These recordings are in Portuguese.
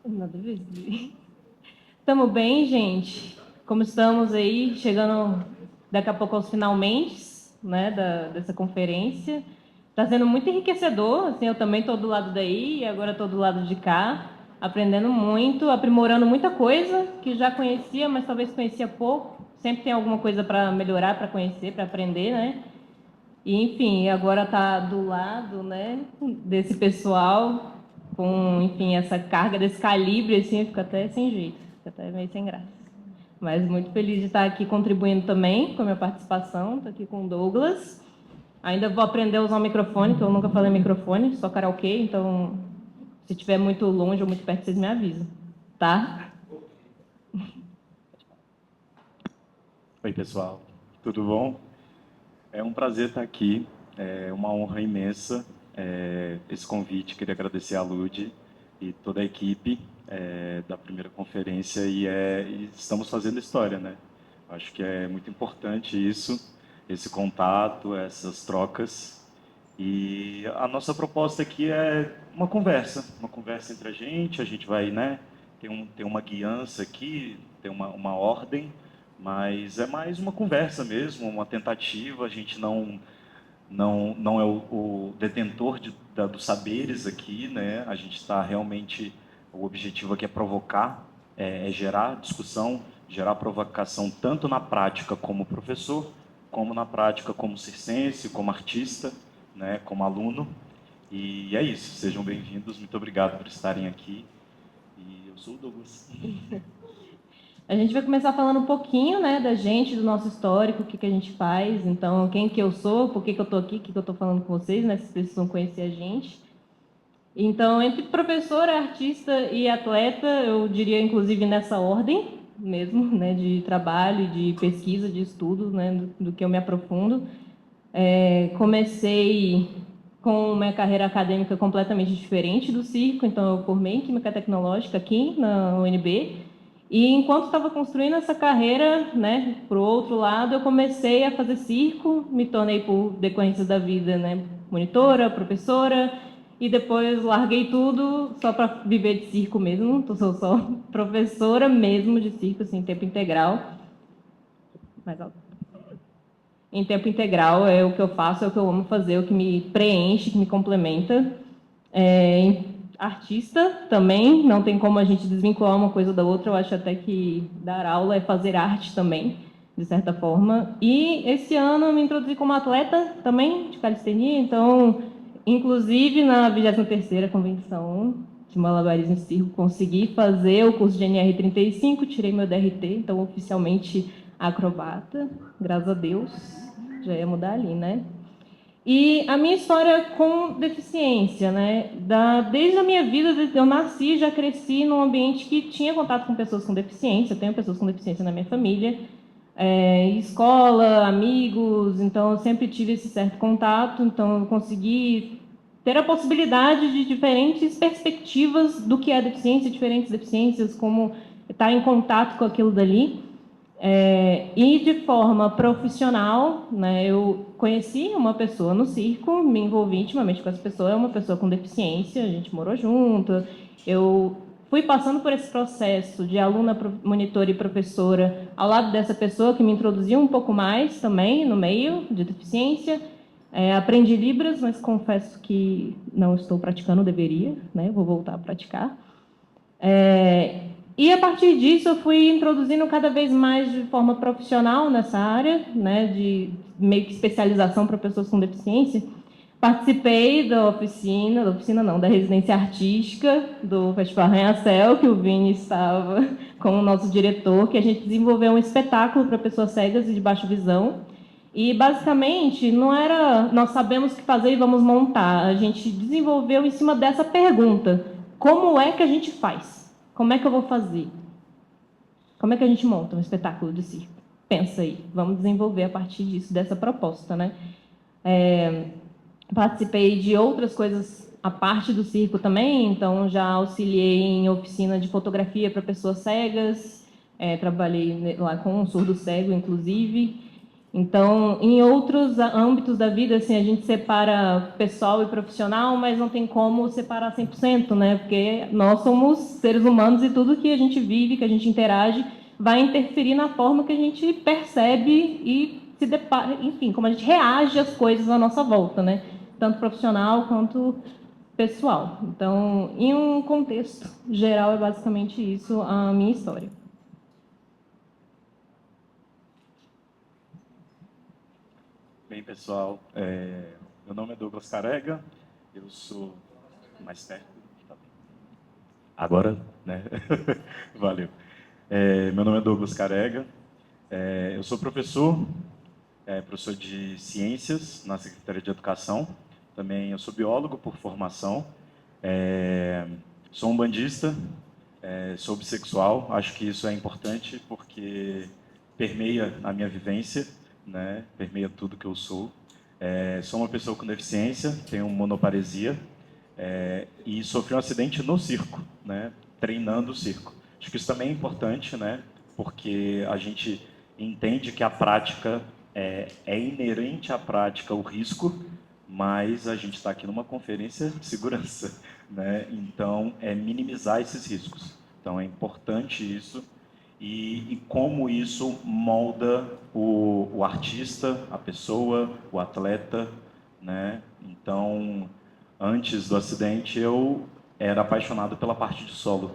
Nada a ver. Estamos bem, gente? Como estamos aí, chegando daqui a pouco aos finalmente, né, dessa conferência. Está sendo muito enriquecedor, assim, eu também estou do lado daí e agora estou do lado de cá, aprendendo muito, aprimorando muita coisa que já conhecia, mas talvez conhecia pouco. Sempre tem alguma coisa para melhorar, para conhecer, para aprender, né? E, enfim, agora está do lado, né, desse pessoal com, enfim, essa carga desse calibre, assim, fica até sem jeito, fica até meio sem graça. Mas muito feliz de estar aqui contribuindo também com a minha participação. Estou aqui com o Douglas. Ainda vou aprender a usar o microfone, que eu nunca falei microfone, só karaokê, então se estiver muito longe ou muito perto, vocês me avisam, tá? Oi, pessoal, tudo bom? É um prazer estar aqui, é uma honra imensa esse convite. Queria agradecer a Lud e toda a equipe da primeira conferência e estamos fazendo história, né? Acho que é muito importante isso, esse contato, essas trocas. E a nossa proposta aqui é uma conversa entre a gente vai, né? Tem uma guiança aqui, tem uma ordem, mas é mais uma conversa mesmo, uma tentativa. A gente não é o detentor dos saberes aqui, né? A gente está realmente, o objetivo aqui é provocar, é gerar discussão, gerar provocação tanto na prática como professor, como na prática como circense, como artista, né? Como aluno. E é isso. Sejam bem-vindos. Muito obrigado por estarem aqui. E eu sou o Douglas. A gente vai começar falando um pouquinho, né, da gente, do nosso histórico, o que a gente faz. Então, quem que eu sou, por que eu estou aqui, o que eu estou falando com vocês, né, vocês precisam conhecer a gente. Então, entre professora, artista e atleta, eu diria, inclusive, nessa ordem mesmo, né, de trabalho, de pesquisa, de estudo, né, do que eu me aprofundo. Comecei com uma carreira acadêmica completamente diferente do circo, então eu formei em Química Tecnológica aqui na UNB, e enquanto estava construindo essa carreira, né, para o outro lado, eu comecei a fazer circo, me tornei, por decorrência da vida, né, monitora, professora, e depois larguei tudo só para viver de circo mesmo, então sou só professora mesmo de circo, assim, em tempo integral. Mais alto. Em tempo integral é o que eu faço, é o que eu amo fazer, é o que me preenche, que me complementa. Artista também, não tem como a gente desvincular uma coisa da outra. Eu acho até que dar aula é fazer arte também, de certa forma. E esse ano eu me introduzi como atleta também de calistenia, então, inclusive na 23ª convenção de malabarismo e circo, consegui fazer o curso de NR35, tirei meu DRT, então oficialmente acrobata, graças a Deus. Já ia mudar ali, né? E a minha história com deficiência, né? Desde a minha vida, eu nasci, já cresci num ambiente que tinha contato com pessoas com deficiência. Eu tenho pessoas com deficiência na minha família, escola, amigos. Então, eu sempre tive esse certo contato. Então, eu consegui ter a possibilidade de diferentes perspectivas do que é a deficiência, diferentes deficiências, como estar em contato com aquilo dali. E de forma profissional, né, eu conheci uma pessoa no circo, me envolvi intimamente com essa pessoa, é uma pessoa com deficiência, a gente morou junto. Eu fui passando por esse processo de aluna, monitora e professora ao lado dessa pessoa que me introduziu um pouco mais também no meio de deficiência. Aprendi Libras, mas confesso que não estou praticando, deveria, né? Vou voltar a praticar. E a partir disso eu fui introduzindo cada vez mais de forma profissional nessa área, né, de meio que especialização para pessoas com deficiência. Participei da oficina não, da residência artística do Festival Arranha-Céu, que o Vini estava com o nosso diretor, que a gente desenvolveu um espetáculo para pessoas cegas e de baixa visão. E, basicamente, não era nós sabemos o que fazer e vamos montar. A gente desenvolveu em cima dessa pergunta: como é que a gente faz? Como é que eu vou fazer? Como é que a gente monta um espetáculo de circo? Pensa aí, vamos desenvolver a partir disso, dessa proposta, né? Participei de outras coisas a parte do circo também, então já auxiliei em oficina de fotografia para pessoas cegas, trabalhei lá com um surdo cego, inclusive. Então, em outros âmbitos da vida, assim, a gente separa pessoal e profissional, mas não tem como separar 100%, né? Porque nós somos seres humanos e tudo que a gente vive, que a gente interage, vai interferir na forma que a gente percebe e se depara, enfim, como a gente reage às coisas à nossa volta, né? Tanto profissional quanto pessoal. Então, em um contexto geral, é basicamente isso a minha história. Bem, pessoal, meu nome é Douglas Carega, eu sou mais perto. Tá bem. Agora, né? Valeu. Meu nome é Douglas Carega, eu sou professor, professor de Ciências na Secretaria de Educação, também eu sou biólogo por formação, sou um bandista, sou bissexual, acho que isso é importante porque permeia a minha vivência, né? Permeia tudo que eu sou. Sou uma pessoa com deficiência, tenho monoparesia e sofri um acidente no circo, né? Treinando o circo. Acho que isso também é importante, né? Porque a gente entende que a prática é inerente à prática o risco, mas a gente está aqui numa conferência de segurança, né? Então, é minimizar esses riscos. Então, é importante isso e como isso molda o artista, a pessoa, o atleta, né? Então, antes do acidente, eu era apaixonado pela parte de solo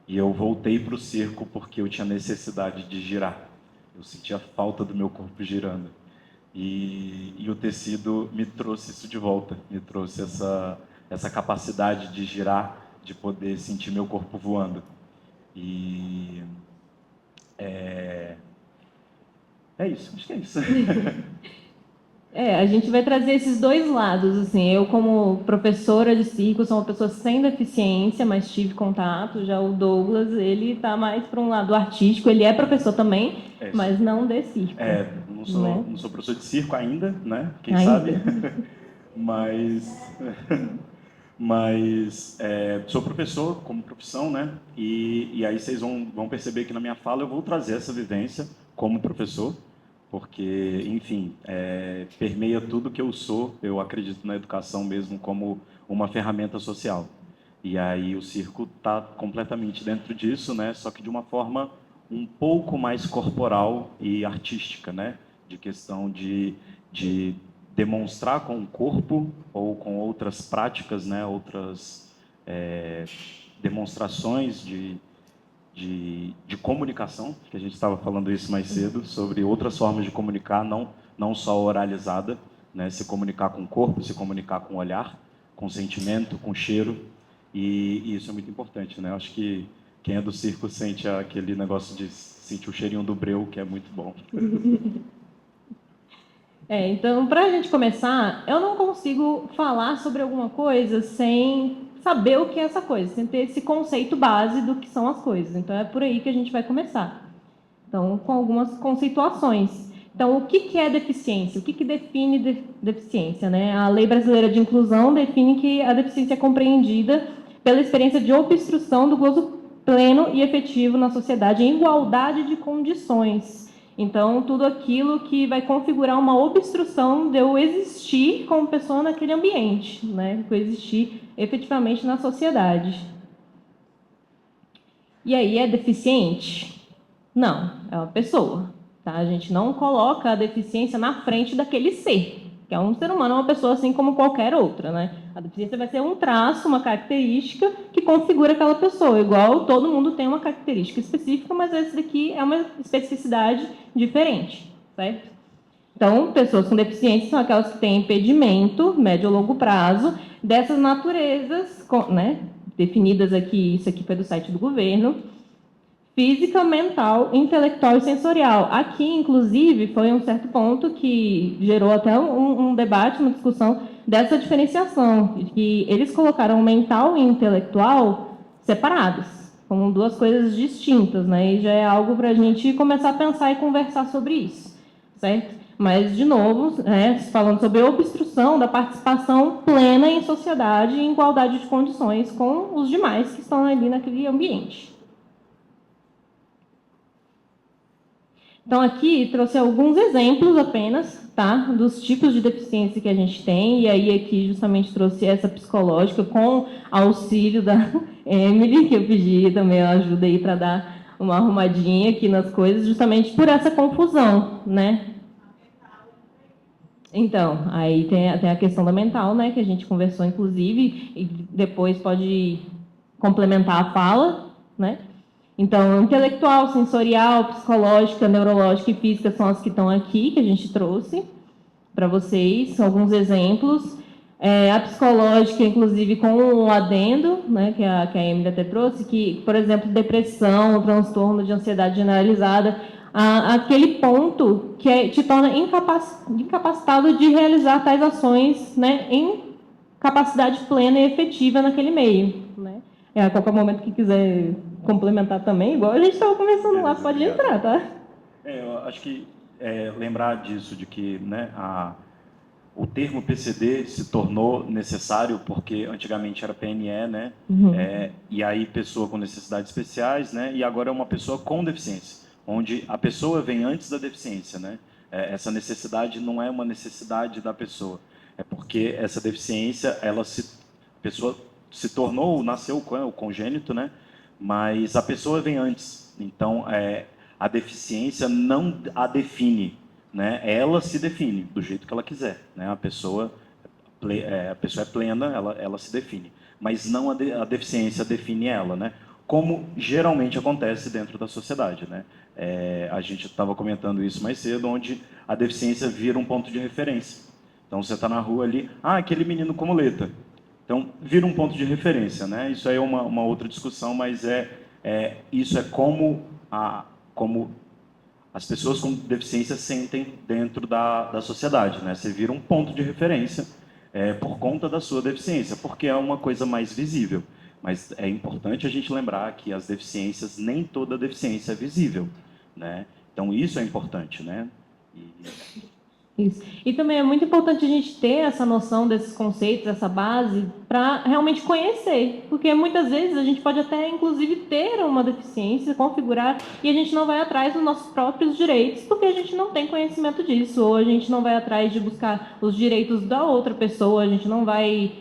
e eu voltei para o circo porque eu tinha necessidade de girar. Eu sentia falta do meu corpo girando. E o tecido me trouxe isso de volta, me trouxe essa capacidade de girar, de poder sentir meu corpo voando. E é isso, acho que é isso. A gente vai trazer esses dois lados, assim, eu como professora de circo sou uma pessoa sem deficiência, mas tive contato, já o Douglas, ele está mais para um lado artístico, ele é professor também, mas não de circo. Não sou professor de circo ainda, né? Quem Ainda. sabe? Mas sou professor como profissão, né? E aí vocês vão perceber que na minha fala eu vou trazer essa vivência como professor, porque, enfim, permeia tudo que eu sou. Eu acredito na educação mesmo como uma ferramenta social. E aí o circo está completamente dentro disso, né? Só que de uma forma um pouco mais corporal e artística, né? De questão de demonstrar com o corpo ou com outras práticas, né? Outras demonstrações de comunicação, que a gente estava falando isso mais cedo, sobre outras formas de comunicar, não só oralizada, né? Se comunicar com o corpo, se comunicar com o olhar, com o sentimento, com o cheiro, e isso é muito importante, né? Eu acho que quem é do circo sente aquele negócio de sentir o cheirinho do breu, que é muito bom. Então, para a gente começar, eu não consigo falar sobre alguma coisa sem saber o que é essa coisa, sem ter esse conceito base do que são as coisas. Então, é por aí que a gente vai começar. Então, com algumas conceituações. Então, o que é deficiência? O que define deficiência? Né? A Lei Brasileira de Inclusão define que a deficiência é compreendida pela experiência de obstrução do gozo pleno e efetivo na sociedade em igualdade de condições. Então, tudo aquilo que vai configurar uma obstrução de eu existir como pessoa naquele ambiente, né? De eu existir efetivamente na sociedade. E aí, é deficiente? Não, é uma pessoa. Tá? A gente não coloca a deficiência na frente daquele ser, que é um ser humano, uma pessoa assim como qualquer outra. Né? A deficiência vai ser um traço, uma característica que configura aquela pessoa. Igual todo mundo tem uma característica específica, mas esse daqui é uma especificidade diferente, certo? Então, pessoas com deficiência são aquelas que têm impedimento, médio ou longo prazo, dessas naturezas, né, definidas aqui, isso aqui foi do site do governo, física, mental, intelectual e sensorial. Aqui, inclusive, foi um certo ponto que gerou até um debate, uma discussão dessa diferenciação, de que eles colocaram mental e intelectual separados, como duas coisas distintas, né? E já é algo para a gente começar a pensar e conversar sobre isso, certo? Mas, de novo, falando sobre a obstrução da participação plena em sociedade e em igualdade de condições com os demais que estão ali naquele ambiente. Então, aqui trouxe alguns exemplos apenas, tá? Dos tipos de deficiência que a gente tem. E aí, aqui, justamente trouxe essa psicológica com auxílio da Emily, que eu pedi também ajuda aí para dar uma arrumadinha aqui nas coisas, justamente por essa confusão, né? Então, aí tem a questão da mental, né? Que a gente conversou, inclusive, e depois pode complementar a fala, né? Então, intelectual, sensorial, psicológica, neurológica e física são as que estão aqui, que a gente trouxe para vocês, alguns exemplos. A psicológica, inclusive, com um adendo, né, que a Emily até trouxe, que, por exemplo, depressão, transtorno de ansiedade generalizada, aquele ponto que te torna incapacitado de realizar tais ações, né, em capacidade plena e efetiva naquele meio. Né? A qualquer momento que quiser complementar também, igual a gente estava conversando lá, pode entrar, tá? Eu acho que lembrar disso, de que, né, o termo PCD se tornou necessário porque antigamente era PNE, né? Uhum. E aí pessoa com necessidades especiais, né? E agora é uma pessoa com deficiência, onde a pessoa vem antes da deficiência, né? Essa necessidade não é uma necessidade da pessoa, é porque essa deficiência, a pessoa se tornou, nasceu com o congênito, né? Mas a pessoa vem antes, então a deficiência não a define, né? Ela se define do jeito que ela quiser, né? A pessoa é plena, ela se define, mas não a deficiência define ela, né? Como geralmente acontece dentro da sociedade, né? A gente estava comentando isso mais cedo, onde a deficiência vira um ponto de referência. Então você está na rua ali, aquele menino com muleta. Então vira um ponto de referência, né? Isso aí é uma outra discussão, mas isso é como as pessoas com deficiência sentem dentro da sociedade, né? Você vira um ponto de referência por conta da sua deficiência, porque é uma coisa mais visível. Mas é importante a gente lembrar que as deficiências, nem toda deficiência é visível, né? Então isso é importante, né? Isso. E também é muito importante a gente ter essa noção desses conceitos, essa base, para realmente conhecer. Porque muitas vezes a gente pode até, inclusive, ter uma deficiência, configurar, e a gente não vai atrás dos nossos próprios direitos, porque a gente não tem conhecimento disso, ou a gente não vai atrás de buscar os direitos da outra pessoa, a gente não vai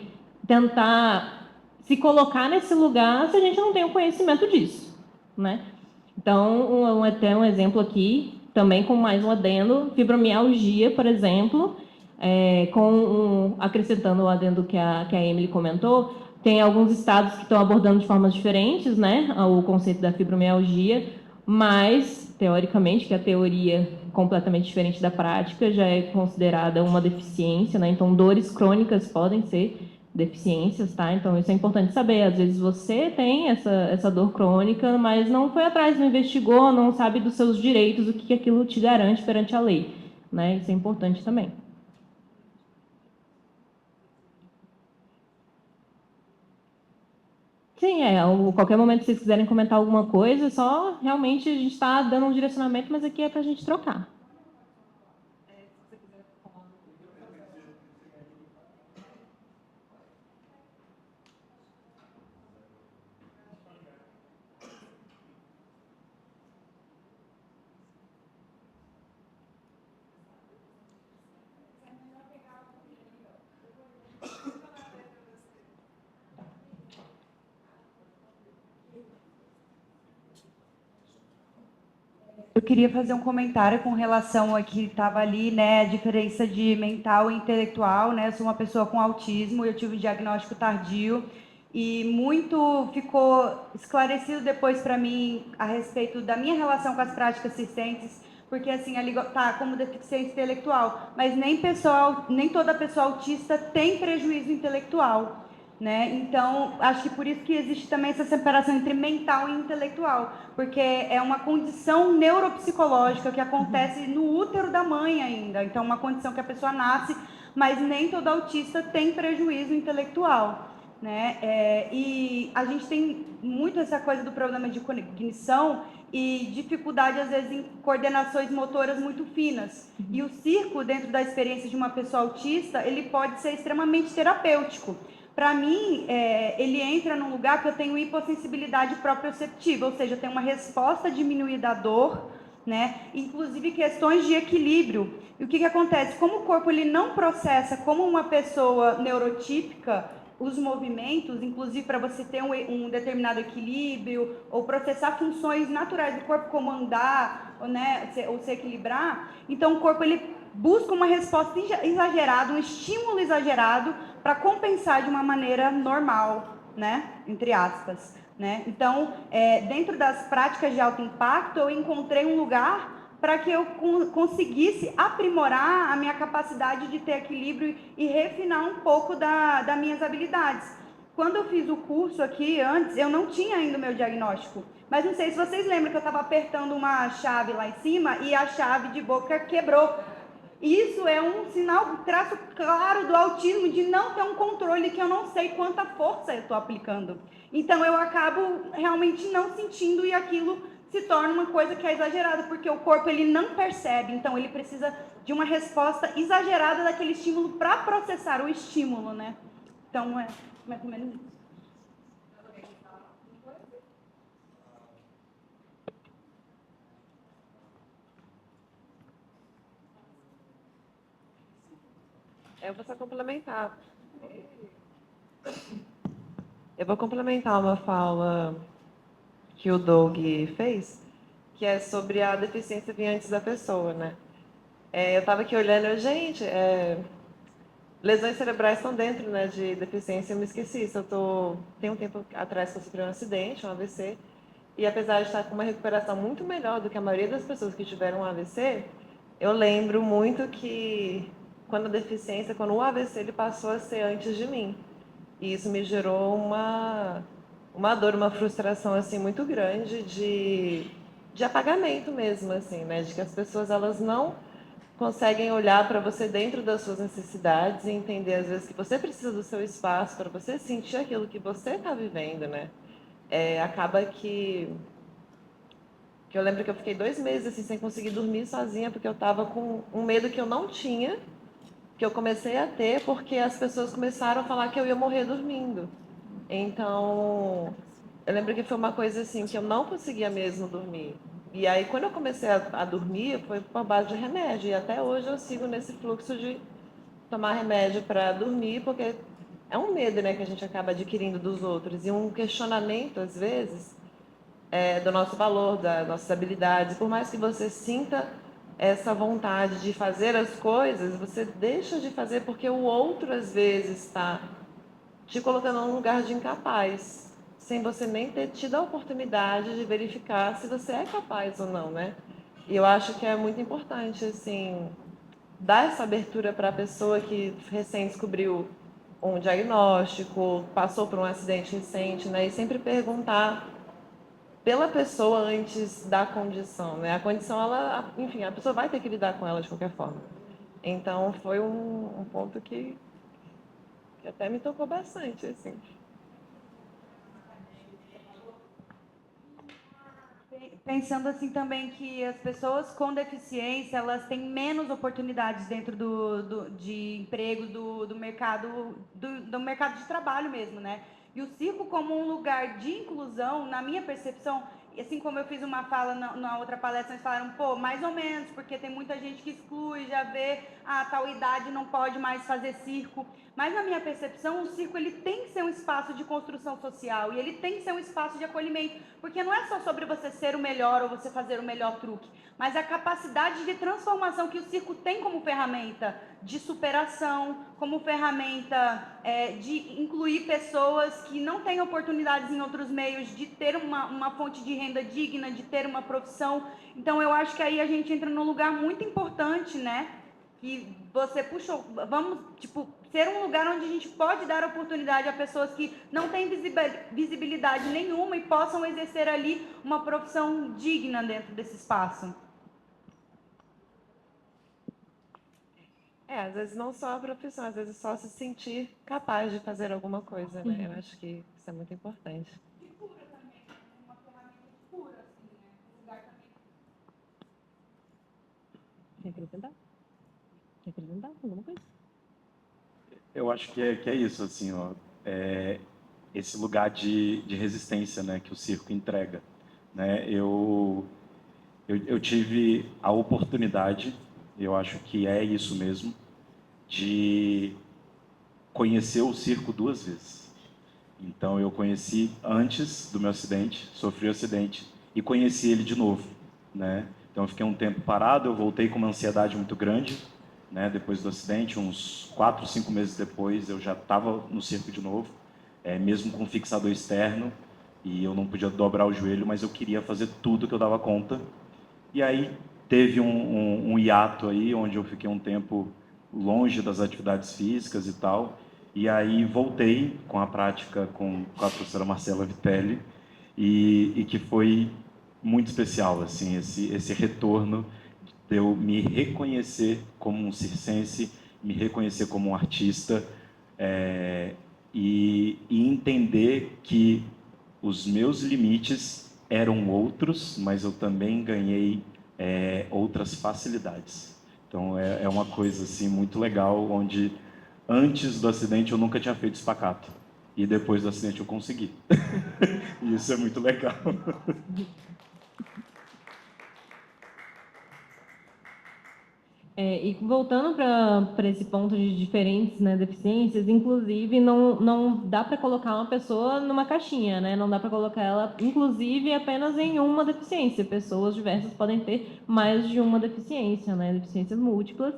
tentar se colocar nesse lugar se a gente não tem o conhecimento disso, né? Então, até um exemplo aqui, também com mais um adendo, fibromialgia, por exemplo, acrescentando o adendo que a Emily comentou, tem alguns estados que estão abordando de formas diferentes, né, o conceito da fibromialgia, mas, teoricamente, que a teoria completamente diferente da prática, já é considerada uma deficiência, né, então dores crônicas podem ser deficiências, tá? Então isso é importante saber. Às vezes você tem essa dor crônica, mas não foi atrás, não investigou, não sabe dos seus direitos, o que aquilo te garante perante a lei, né? Isso é importante também. Sim, qualquer momento que vocês quiserem comentar alguma coisa, só realmente a gente está dando um direcionamento, mas aqui é para a gente trocar. Eu queria fazer um comentário com relação a que estava ali, né, a diferença de mental e intelectual, né? Eu sou uma pessoa com autismo, eu tive um diagnóstico tardio e muito ficou esclarecido depois para mim a respeito da minha relação com as práticas circenses, porque assim, ali tá como deficiência intelectual, mas nem toda pessoa autista tem prejuízo intelectual. Né? Então, acho que por isso que existe também essa separação entre mental e intelectual, porque é uma condição neuropsicológica que acontece no útero da mãe ainda. Então, uma condição que a pessoa nasce, mas nem todo autista tem prejuízo intelectual. Né? E a gente tem muito essa coisa do problema de cognição e dificuldade, às vezes, em coordenações motoras muito finas. E o circo, dentro da experiência de uma pessoa autista, ele pode ser extremamente terapêutico. Para mim, ele entra num lugar que eu tenho hipossensibilidade proprioceptiva, ou seja, eu tenho uma resposta diminuída à dor né? Inclusive questões de equilíbrio. E o que acontece? Como o corpo ele não processa como uma pessoa neurotípica os movimentos, inclusive para você ter um determinado equilíbrio ou processar funções naturais do corpo, como andar, ou se equilibrar, então o corpo ele busca uma resposta exagerada, um estímulo exagerado para compensar de uma maneira normal, né? Entre aspas. Né? Então, dentro das práticas de alto impacto, eu encontrei um lugar para que eu conseguisse aprimorar a minha capacidade de ter equilíbrio e refinar um pouco das minhas habilidades. Quando eu fiz o curso aqui, antes, eu não tinha ainda o meu diagnóstico. Mas não sei se vocês lembram que eu estava apertando uma chave lá em cima e a chave de boca quebrou. Isso é um sinal, um traço claro do autismo, de não ter um controle, que eu não sei quanta força eu estou aplicando. Então, eu acabo realmente não sentindo e aquilo se torna uma coisa que é exagerada, porque o corpo ele não percebe, então ele precisa de uma resposta exagerada daquele estímulo para processar o estímulo, né? Então, é mais ou menos isso. Eu vou só complementar. Eu vou complementar uma fala que o Doug fez, que é sobre a deficiência vir antes da pessoa, né? Eu estava aqui olhando, gente, lesões cerebrais estão dentro, né, de deficiência. Eu me esqueci isso. Tem um tempo atrás que eu sofri um acidente, um AVC, e apesar de estar com uma recuperação muito melhor do que a maioria das pessoas que tiveram um AVC, eu lembro muito que quando o AVC ele passou a ser antes de mim. E isso me gerou uma dor, uma frustração assim muito grande de apagamento mesmo, assim, né? De que as pessoas elas não conseguem olhar para você dentro das suas necessidades e entender às vezes que você precisa do seu espaço para você sentir aquilo que você está vivendo, né? Acaba que eu lembro que eu fiquei 2 meses assim sem conseguir dormir sozinha porque eu estava com um medo que eu não tinha, que eu comecei a ter porque as pessoas começaram a falar que eu ia morrer dormindo. Então, eu lembro que foi uma coisa assim que eu não conseguia mesmo dormir. E aí, quando eu comecei a dormir, foi por base de remédio. E até hoje eu sigo nesse fluxo de tomar remédio para dormir, porque é um medo, né, que a gente acaba adquirindo dos outros. E um questionamento, às vezes, do nosso valor, das nossas habilidades. Por mais que você sinta essa vontade de fazer as coisas, você deixa de fazer porque o outro, às vezes, está te colocando num lugar de incapaz, sem você nem ter tido a oportunidade de verificar se você é capaz ou não, né? E eu acho que é muito importante, assim, dar essa abertura para a pessoa que recém descobriu um diagnóstico, passou por um acidente recente, né? E sempre perguntar pela pessoa antes da condição, né? A condição, ela, enfim, a pessoa vai ter que lidar com ela de qualquer forma. Então, foi um ponto que até me tocou bastante, assim. Pensando assim também que as pessoas com deficiência elas têm menos oportunidades dentro de emprego do mercado do mercado de trabalho mesmo, né? E o circo como um lugar de inclusão, na minha percepção, assim como eu fiz uma fala na outra palestra, eles falaram, pô, mais ou menos, porque tem muita gente que exclui, já vê, tal idade não pode mais fazer circo. Mas na minha percepção, o circo ele tem que ser um espaço de construção social e ele tem que ser um espaço de acolhimento, porque não é só sobre você ser o melhor ou você fazer o melhor truque, mas a capacidade de transformação que o circo tem como ferramenta de superação, como ferramenta de incluir pessoas que não têm oportunidades em outros meios, de ter uma fonte de renda digna, de ter uma profissão. Então eu acho que aí a gente entra num lugar muito importante, né? Que você puxou, vamos, tipo, ser um lugar onde a gente pode dar oportunidade a pessoas que não têm visibilidade nenhuma e possam exercer ali uma profissão digna dentro desse espaço. Às vezes não só a profissão, às vezes só se sentir capaz de fazer alguma coisa, né? Eu acho que isso é muito importante. De cura também, uma ferramenta de cura, assim, né? Um lugar também. Quer acrescentar? Quer acrescentar alguma coisa? Eu acho que é isso, assim, ó, esse lugar de resistência, né, que o circo entrega, né? Eu tive a oportunidade, eu acho que é isso mesmo, de conhecer o circo 2 vezes. Então, eu conheci antes do meu acidente, sofri o acidente, e conheci ele de novo, né? Então, eu fiquei um tempo parado, eu voltei com uma ansiedade muito grande, né? Depois do acidente, uns 4, 5 meses depois, eu já estava no circo de novo, mesmo com fixador externo, e eu não podia dobrar o joelho, mas eu queria fazer tudo que eu dava conta. E aí teve um hiato aí, onde eu fiquei um tempo longe das atividades físicas e tal. E aí voltei com a prática com a professora Marcela Vitelli, e que foi muito especial, assim, esse retorno de eu me reconhecer como um circense, me reconhecer como um artista, e entender que os meus limites eram outros, mas eu também ganhei outras facilidades. Então é uma coisa assim muito legal, onde antes do acidente eu nunca tinha feito espacato e depois do acidente eu consegui. E isso é muito legal. E voltando para esse ponto de diferentes, né, deficiências, inclusive não dá para colocar uma pessoa numa caixinha, né? Não dá para colocar ela, inclusive, apenas em uma deficiência. Pessoas diversas podem ter mais de uma deficiência, né? Deficiências múltiplas.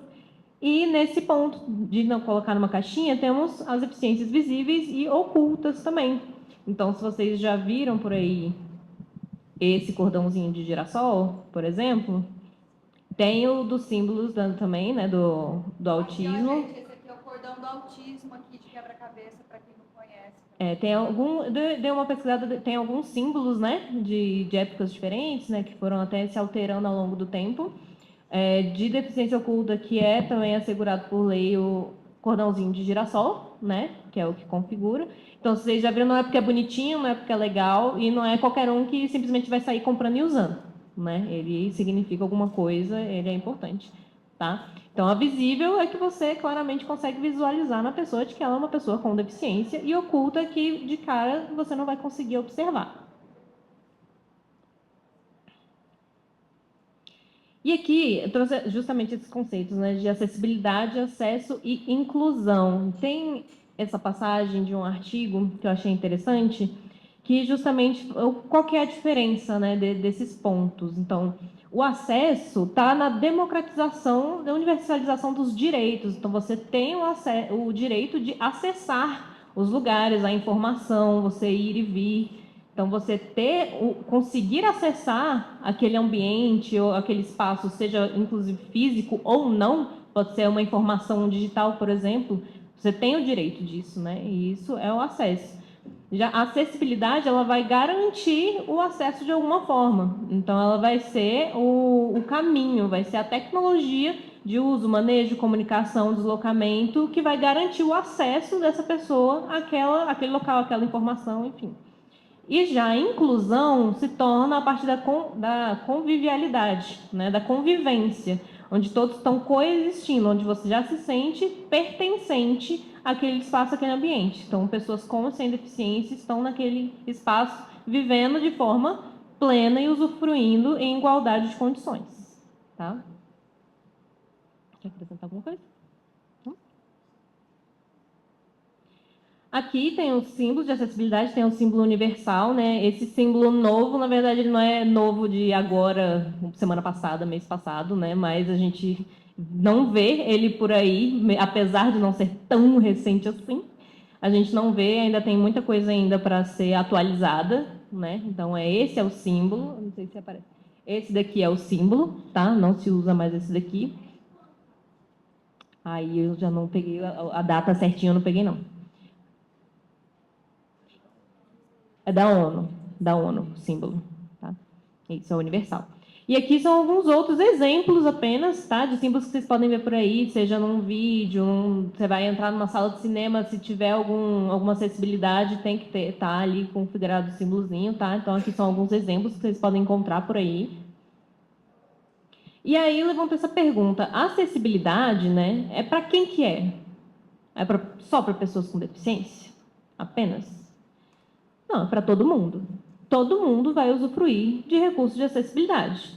E nesse ponto de não colocar numa caixinha, temos as deficiências visíveis e ocultas também. Então, se vocês já viram por aí esse cordãozinho de girassol, por exemplo, tem o dos símbolos também, né, do Aqui, ó, autismo. gente, esse aqui é o cordão do autismo aqui de quebra-cabeça, para quem não conhece. Tem algum, dei uma pesquisada, tem alguns símbolos, né, de épocas diferentes, né, que foram até se alterando ao longo do tempo. De deficiência oculta, que é também assegurado por lei o cordãozinho de girassol, né, que é o que configura. Então, vocês já viram, não é porque é bonitinho, não é porque é legal, e não é qualquer um que simplesmente vai sair comprando e usando, né? Ele significa alguma coisa, ele é importante, tá? Então, a visível é que você claramente consegue visualizar na pessoa de que ela é uma pessoa com deficiência, e oculta é que, de cara, você não vai conseguir observar. E aqui eu trouxe justamente esses conceitos, né, de acessibilidade, acesso e inclusão. Tem essa passagem de um artigo que eu achei interessante, que justamente qual que é a diferença, né, desses pontos. Então, o acesso está na democratização, da universalização dos direitos. Então, você tem o direito de acessar os lugares, a informação, você ir e vir. Então, você conseguir acessar aquele ambiente ou aquele espaço, seja inclusive físico ou não, pode ser uma informação digital, por exemplo, você tem o direito disso, né? E isso é o acesso. Já a acessibilidade, ela vai garantir o acesso de alguma forma. Então, ela vai ser o caminho, vai ser a tecnologia de uso, manejo, comunicação, deslocamento, que vai garantir o acesso dessa pessoa àquele local, àquela informação, enfim. E já a inclusão se torna a partir da convivialidade, né, da convivência, onde todos estão coexistindo, onde você já se sente pertencente àquele espaço, àquele ambiente. Então, pessoas com e sem deficiência estão naquele espaço vivendo de forma plena e usufruindo em igualdade de condições. Tá? Quer acrescentar alguma coisa? Aqui tem os símbolos de acessibilidade, tem o símbolo universal, né? Esse símbolo novo, na verdade, ele não é novo de agora, semana passada, mês passado, né? Mas a gente não vê ele por aí, apesar de não ser tão recente assim. A gente não vê, ainda tem muita coisa ainda para ser atualizada, né? Então, esse é o símbolo, não sei se aparece. Esse daqui é o símbolo, tá? Não se usa mais esse daqui. Aí eu já não peguei a data certinha, eu não peguei, não. É da ONU, o símbolo. Tá? Isso é universal. E aqui são alguns outros exemplos apenas, tá? De símbolos que vocês podem ver por aí, seja num vídeo, você vai entrar numa sala de cinema, se tiver alguma acessibilidade, tem que tá ali configurado o símbolozinho, tá? Então aqui são alguns exemplos que vocês podem encontrar por aí. E aí levanta essa pergunta: a acessibilidade, né, é para quem que é? Só para pessoas com deficiência? Apenas? Não, é para todo mundo. Todo mundo vai usufruir de recursos de acessibilidade.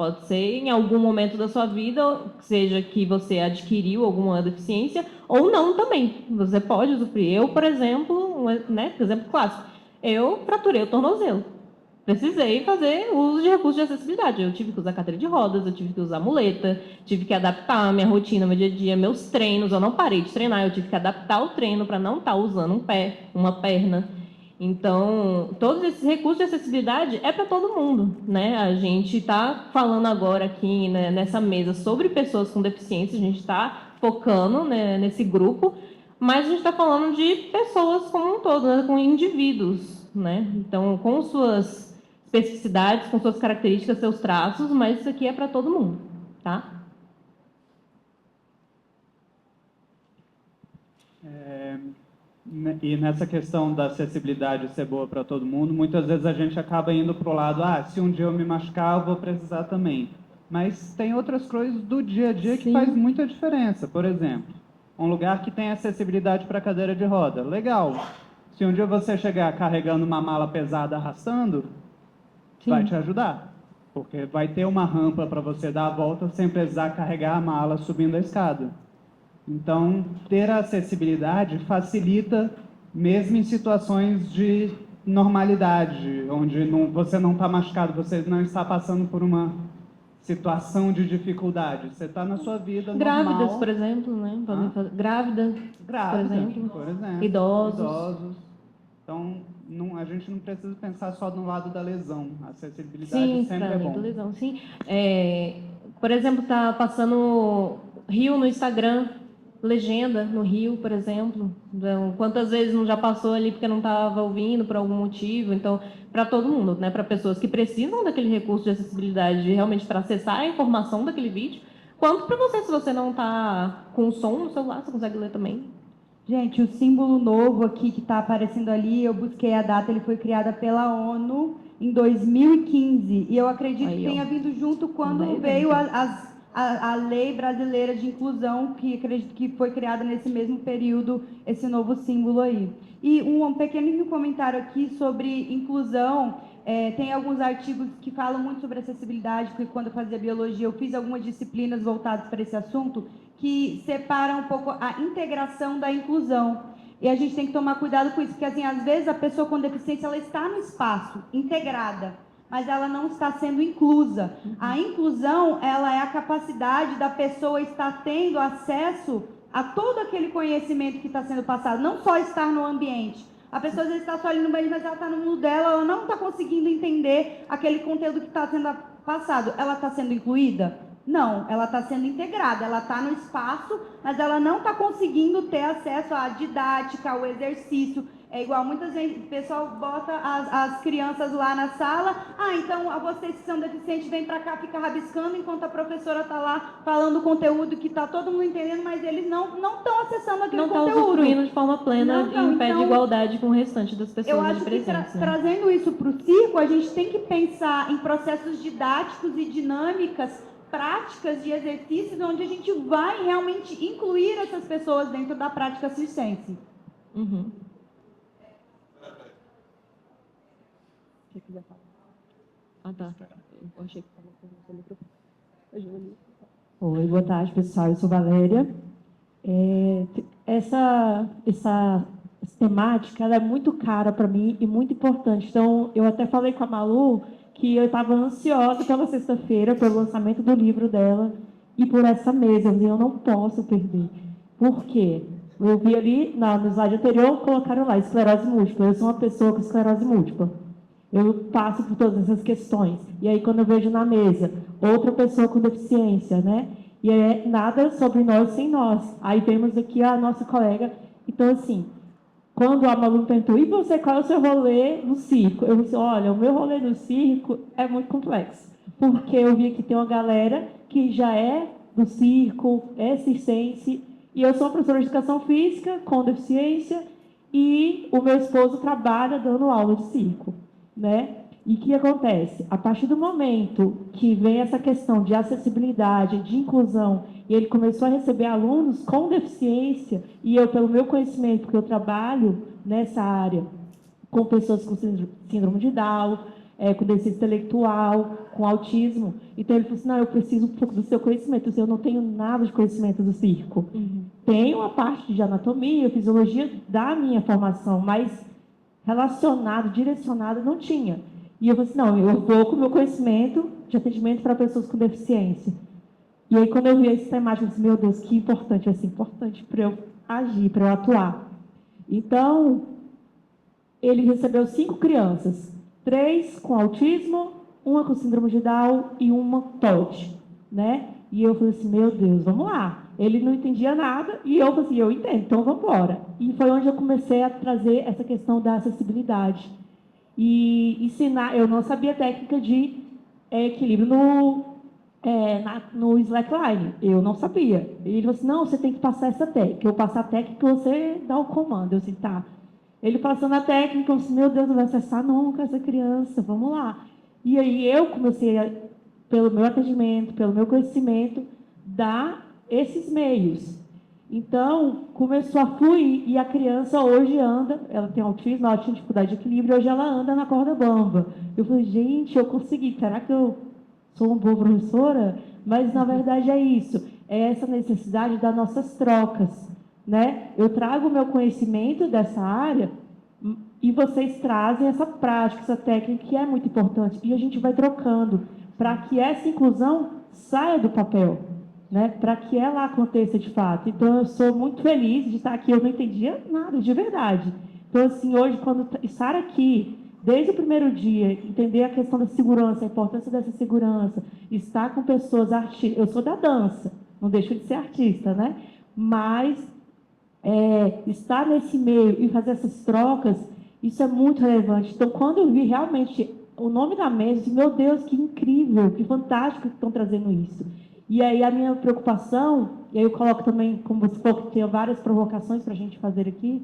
Pode ser em algum momento da sua vida, seja que você adquiriu alguma deficiência, ou não também. Você pode usufruir. Eu, por exemplo, exemplo clássico, eu fraturei o tornozelo. Precisei fazer uso de recursos de acessibilidade. Eu tive que usar cadeira de rodas, eu tive que usar muleta, tive que adaptar a minha rotina, meu dia a dia, meus treinos. Eu não parei de treinar, eu tive que adaptar o treino para não estar usando um pé, uma perna. Então, todos esses recursos de acessibilidade é para todo mundo, né? A gente está falando agora aqui, né, nessa mesa sobre pessoas com deficiência, a gente está focando, né, nesse grupo, mas a gente está falando de pessoas como um todo, né, com indivíduos, né? Então, com suas especificidades, com suas características, seus traços, mas isso aqui é para todo mundo, tá? E nessa questão da acessibilidade ser boa para todo mundo, muitas vezes a gente acaba indo para o lado, se um dia eu me machucar, eu vou precisar também. Mas tem outras coisas do dia a dia que faz muita diferença. Por exemplo, um lugar que tem acessibilidade para cadeira de roda. Legal. Se um dia você chegar carregando uma mala pesada arrastando, vai te ajudar. Porque vai ter uma rampa para você dar a volta sem precisar carregar a mala subindo a escada. Então, ter a acessibilidade facilita, mesmo em situações de normalidade, onde você não está machucado, você não está passando por uma situação de dificuldade. Você está na sua vida Grávidas, normal. por exemplo, né? Grávidas, por exemplo. Idosos. Então, a gente não precisa pensar só no lado da lesão. A acessibilidade sempre é bom. Lesão, sim. Por exemplo, está passando Rio no Instagram, legenda no Rio, por exemplo. Então, quantas vezes não já passou ali porque não estava ouvindo por algum motivo? Então, para todo mundo, né? Para pessoas que precisam daquele recurso de acessibilidade realmente para acessar a informação daquele vídeo, quanto para você, se você não está com o som no celular, você consegue ler também. Gente, o símbolo novo aqui que está aparecendo ali, eu busquei a data, ele foi criado pela ONU em 2015. E eu acredito que tenha vindo junto quando veio a lei brasileira de inclusão, que acredito que foi criada nesse mesmo período, esse novo símbolo aí. E um pequeno comentário aqui sobre inclusão. Tem alguns artigos que falam muito sobre acessibilidade, porque quando eu fazia biologia eu fiz algumas disciplinas voltadas para esse assunto, que separam um pouco a integração da inclusão. E a gente tem que tomar cuidado com isso, porque assim, às vezes a pessoa com deficiência ela está no espaço, integrada, mas ela não está sendo inclusa. A inclusão, ela é a capacidade da pessoa estar tendo acesso a todo aquele conhecimento que está sendo passado, não só estar no ambiente. A pessoa às vezes está só ali no banheiro, mas ela está no mundo dela, ela não está conseguindo entender aquele conteúdo que está sendo passado. Ela está sendo incluída? Não, ela está sendo integrada, ela está no espaço, mas ela não está conseguindo ter acesso à didática, ao exercício. É igual, muitas vezes o pessoal bota as crianças lá na sala, então vocês que são deficientes vêm para cá, fica rabiscando, enquanto a professora está lá falando o conteúdo que está todo mundo entendendo, mas eles não estão acessando aquele conteúdo. Não estão usufruindo de forma plena em pé de igualdade com o restante das pessoas. Eu acho que trazendo isso para o circo, a gente tem que pensar em processos didáticos e dinâmicas, práticas de exercícios, onde a gente vai realmente incluir essas pessoas dentro da prática circense. Uhum. Tá. Eu achei que estava com o microfone. Oi, boa tarde, pessoal. Eu sou Valéria. Essa temática ela é muito cara para mim e muito importante. Então, eu até falei com a Malu que eu estava ansiosa pela sexta-feira, pelo lançamento do livro dela e por essa mesa. Eu não posso perder. Por quê? Eu vi ali, no slide anterior, colocaram lá, esclerose múltipla. Eu sou uma pessoa com esclerose múltipla. Eu passo por todas essas questões. E aí, quando eu vejo na mesa outra pessoa com deficiência, né? E é nada sobre nós sem nós. Aí vemos aqui a nossa colega. Então, assim, quando a Malu perguntou, e você, qual é o seu rolê no circo? Eu disse, olha, o meu rolê no circo é muito complexo. Porque eu vi que tem uma galera que já é do circo, é circense, e eu sou uma professora de educação física com deficiência, e o meu esposo trabalha dando aula de circo, né? E o que acontece? A partir do momento que vem essa questão de acessibilidade, de inclusão, e ele começou a receber alunos com deficiência, e eu, pelo meu conhecimento, porque eu trabalho nessa área com pessoas com síndrome de Down, com deficiência intelectual, com autismo. Então ele falou assim, não, eu preciso um pouco do seu conhecimento. Eu não tenho nada de conhecimento do circo. Tenho uma parte de anatomia, fisiologia da minha formação, mas relacionado, direcionado, não tinha. E eu falei assim, não, eu vou com o meu conhecimento de atendimento para pessoas com deficiência. E aí, quando eu vi essa temática, eu disse, meu Deus, que importante, vai ser importante para eu agir, para eu atuar. Então, ele recebeu 5 crianças, 3 com autismo, uma com síndrome de Down e uma TOD, né? E eu falei assim, meu Deus, vamos lá. Ele não entendia nada e eu falei assim, eu entendo, então vamos embora. E foi onde eu comecei a trazer essa questão da acessibilidade. E ensinar, eu não sabia técnica de equilíbrio no slackline, eu não sabia. Ele falou assim, não, você tem que passar essa técnica. Eu passo a técnica, você dá o comando. Eu disse, tá. Ele passando a técnica, eu disse, meu Deus, não vai acessar nunca essa criança, vamos lá. E aí eu comecei, pelo meu atendimento, pelo meu conhecimento, dar esses meios. Então, começou a fluir e a criança hoje anda, ela tem autismo, ela tinha dificuldade de equilíbrio, hoje ela anda na corda bamba. Eu falei, gente, eu consegui, será que eu sou uma boa professora? Mas, na verdade, é isso, é essa necessidade das nossas trocas, né? Eu trago o meu conhecimento dessa área e vocês trazem essa prática, essa técnica que é muito importante, e a gente vai trocando para que essa inclusão saia do papel, né, para que ela aconteça de fato. Então, eu sou muito feliz de estar aqui. Eu não entendia nada, de verdade. Então, assim, hoje, quando estar aqui, desde o primeiro dia, entender a questão da segurança, a importância dessa segurança, estar com pessoas artistas. Eu sou da dança, não deixo de ser artista, né? Mas estar nesse meio e fazer essas trocas, isso é muito relevante. Então, quando eu vi realmente o nome da mesa, eu disse, meu Deus, que incrível, que fantástico que estão trazendo isso. E aí a minha preocupação, e aí eu coloco também, como você falou, que tem várias provocações para a gente fazer aqui,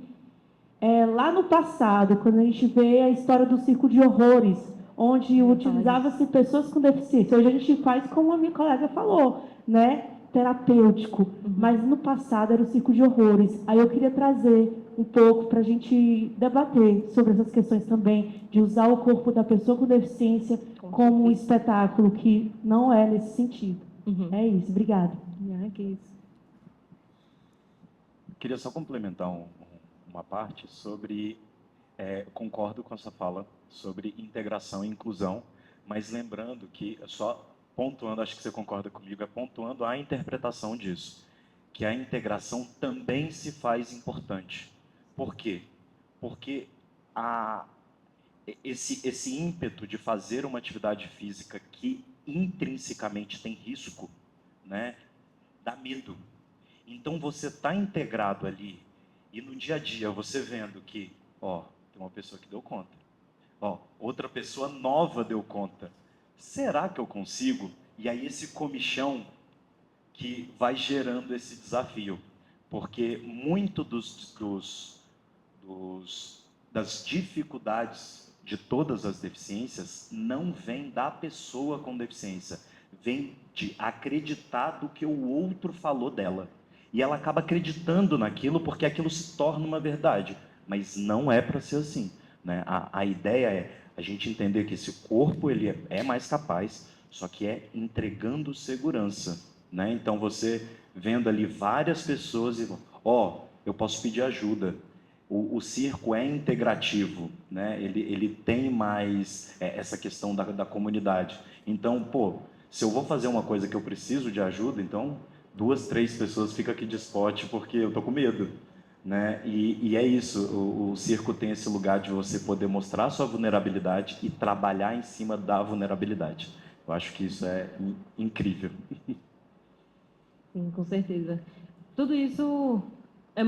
lá no passado, quando a gente vê a história do circo de horrores, onde utilizava-se pessoas com deficiência. Hoje a gente faz, como a minha colega falou, né, terapêutico, mas no passado era o circo de horrores. Aí eu queria trazer um pouco para a gente debater sobre essas questões também, de usar o corpo da pessoa com deficiência como um espetáculo, que não é nesse sentido. É isso, obrigada. Que isso. Queria só complementar uma parte sobre, concordo com essa fala sobre integração e inclusão, mas lembrando que, só pontuando, acho que você concorda comigo, pontuando a interpretação disso, que a integração também se faz importante. Por quê? Porque esse ímpeto de fazer uma atividade física que intrinsecamente tem risco, né, dá medo. Então você está integrado ali e no dia a dia você vendo que, tem uma pessoa que deu conta, outra pessoa nova deu conta. Será que eu consigo? E aí esse comichão que vai gerando esse desafio, porque muito das dificuldades de todas as deficiências não vem da pessoa com deficiência, vem de acreditar do que o outro falou dela. E ela acaba acreditando naquilo porque aquilo se torna uma verdade. Mas não é para ser assim, né? A ideia é a gente entender que esse corpo ele é mais capaz, só que é entregando segurança, né? Então você vendo ali várias pessoas e eu posso pedir ajuda. O circo é integrativo, né? Ele tem mais essa questão da comunidade. Então, se eu vou fazer uma coisa que eu preciso de ajuda, então 2, 3 pessoas ficam aqui de spot porque eu tô com medo, né? E é isso, o circo tem esse lugar de você poder mostrar a sua vulnerabilidade e trabalhar em cima da vulnerabilidade. Eu acho que isso é incrível. Sim, com certeza. Tudo isso é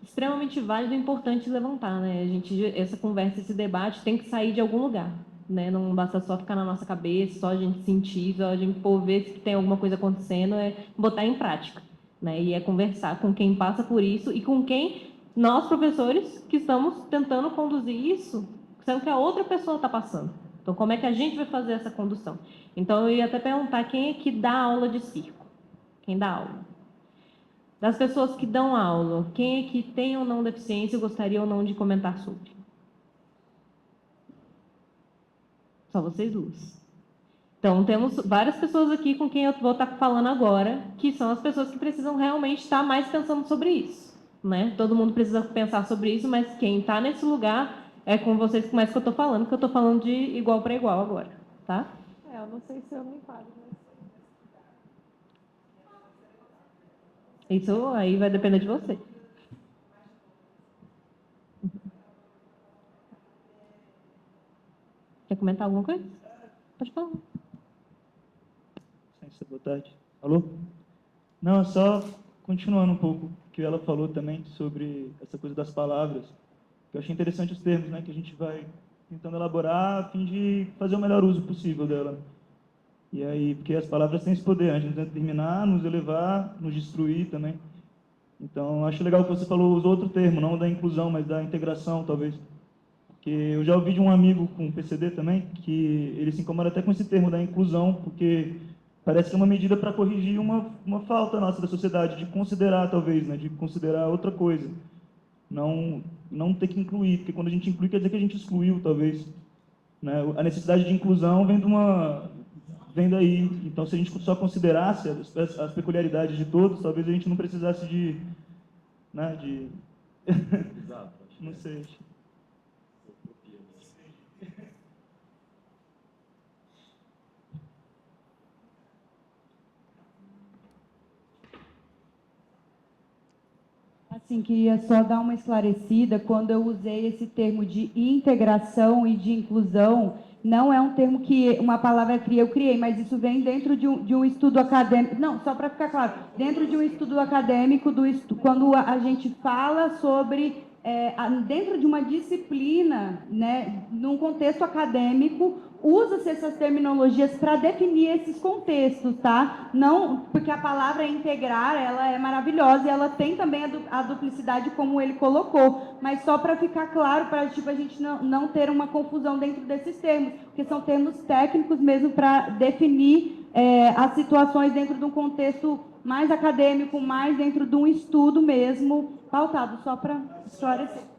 extremamente válido e importante levantar, né? Essa conversa, esse debate tem que sair de algum lugar, né? Não basta só ficar na nossa cabeça, só a gente sentir, só a gente ver se tem alguma coisa acontecendo, é botar em prática, né? E é conversar com quem passa por isso e com quem nós, professores, que estamos tentando conduzir isso, sendo que a outra pessoa está passando. Então, como é que a gente vai fazer essa condução? Então, eu ia até perguntar quem é que dá aula de circo? Quem dá aula? Das pessoas que dão aula, quem é que tem ou não deficiência e gostaria ou não de comentar sobre? Só vocês duas. Então, temos várias pessoas aqui com quem eu vou estar falando agora, que são as pessoas que precisam realmente estar mais pensando sobre isso, né? Todo mundo precisa pensar sobre isso, mas quem está nesse lugar é com vocês mais que eu estou falando, que eu estou falando de igual para igual agora, tá? Eu não sei se eu me enquadro, mas... Isso aí vai depender de você. Quer comentar alguma coisa? Pode falar. Boa tarde. Alô? Não, é só continuando um pouco o que ela falou também sobre essa coisa das palavras. Eu achei interessante os termos, né, que a gente vai tentando elaborar a fim de fazer o melhor uso possível dela. E aí, porque as palavras têm esse poder, a gente tenta terminar, nos elevar, nos destruir também. Então, acho legal que você falou, usou outro termo, não da inclusão, mas da integração, talvez. Porque eu já ouvi de um amigo com PCD também, que ele se incomoda até com esse termo da inclusão, porque parece que é uma medida para corrigir uma falta nossa da sociedade, de considerar, talvez, né, de considerar outra coisa. Não ter que incluir, porque quando a gente inclui, quer dizer que a gente excluiu, talvez. Né? A necessidade de inclusão vem daí. Então, se a gente só considerasse as peculiaridades de todos, talvez a gente não precisasse de... Né, de... Exato. Não sei. Assim, queria só dar uma esclarecida, quando eu usei esse termo de integração e de inclusão, não é um termo que uma palavra eu criei, mas isso vem dentro de um estudo acadêmico, não, só para ficar claro, dentro de um estudo acadêmico, quando a gente fala sobre, dentro de uma disciplina, né, num contexto acadêmico, usa-se essas terminologias para definir esses contextos, tá? Não, porque a palavra integrar, ela é maravilhosa e ela tem também a duplicidade como ele colocou, mas só para ficar claro, para tipo, a gente não ter uma confusão dentro desses termos, porque são termos técnicos mesmo para definir as situações dentro de um contexto mais acadêmico, mais dentro de um estudo mesmo, pautado, só para esclarecer.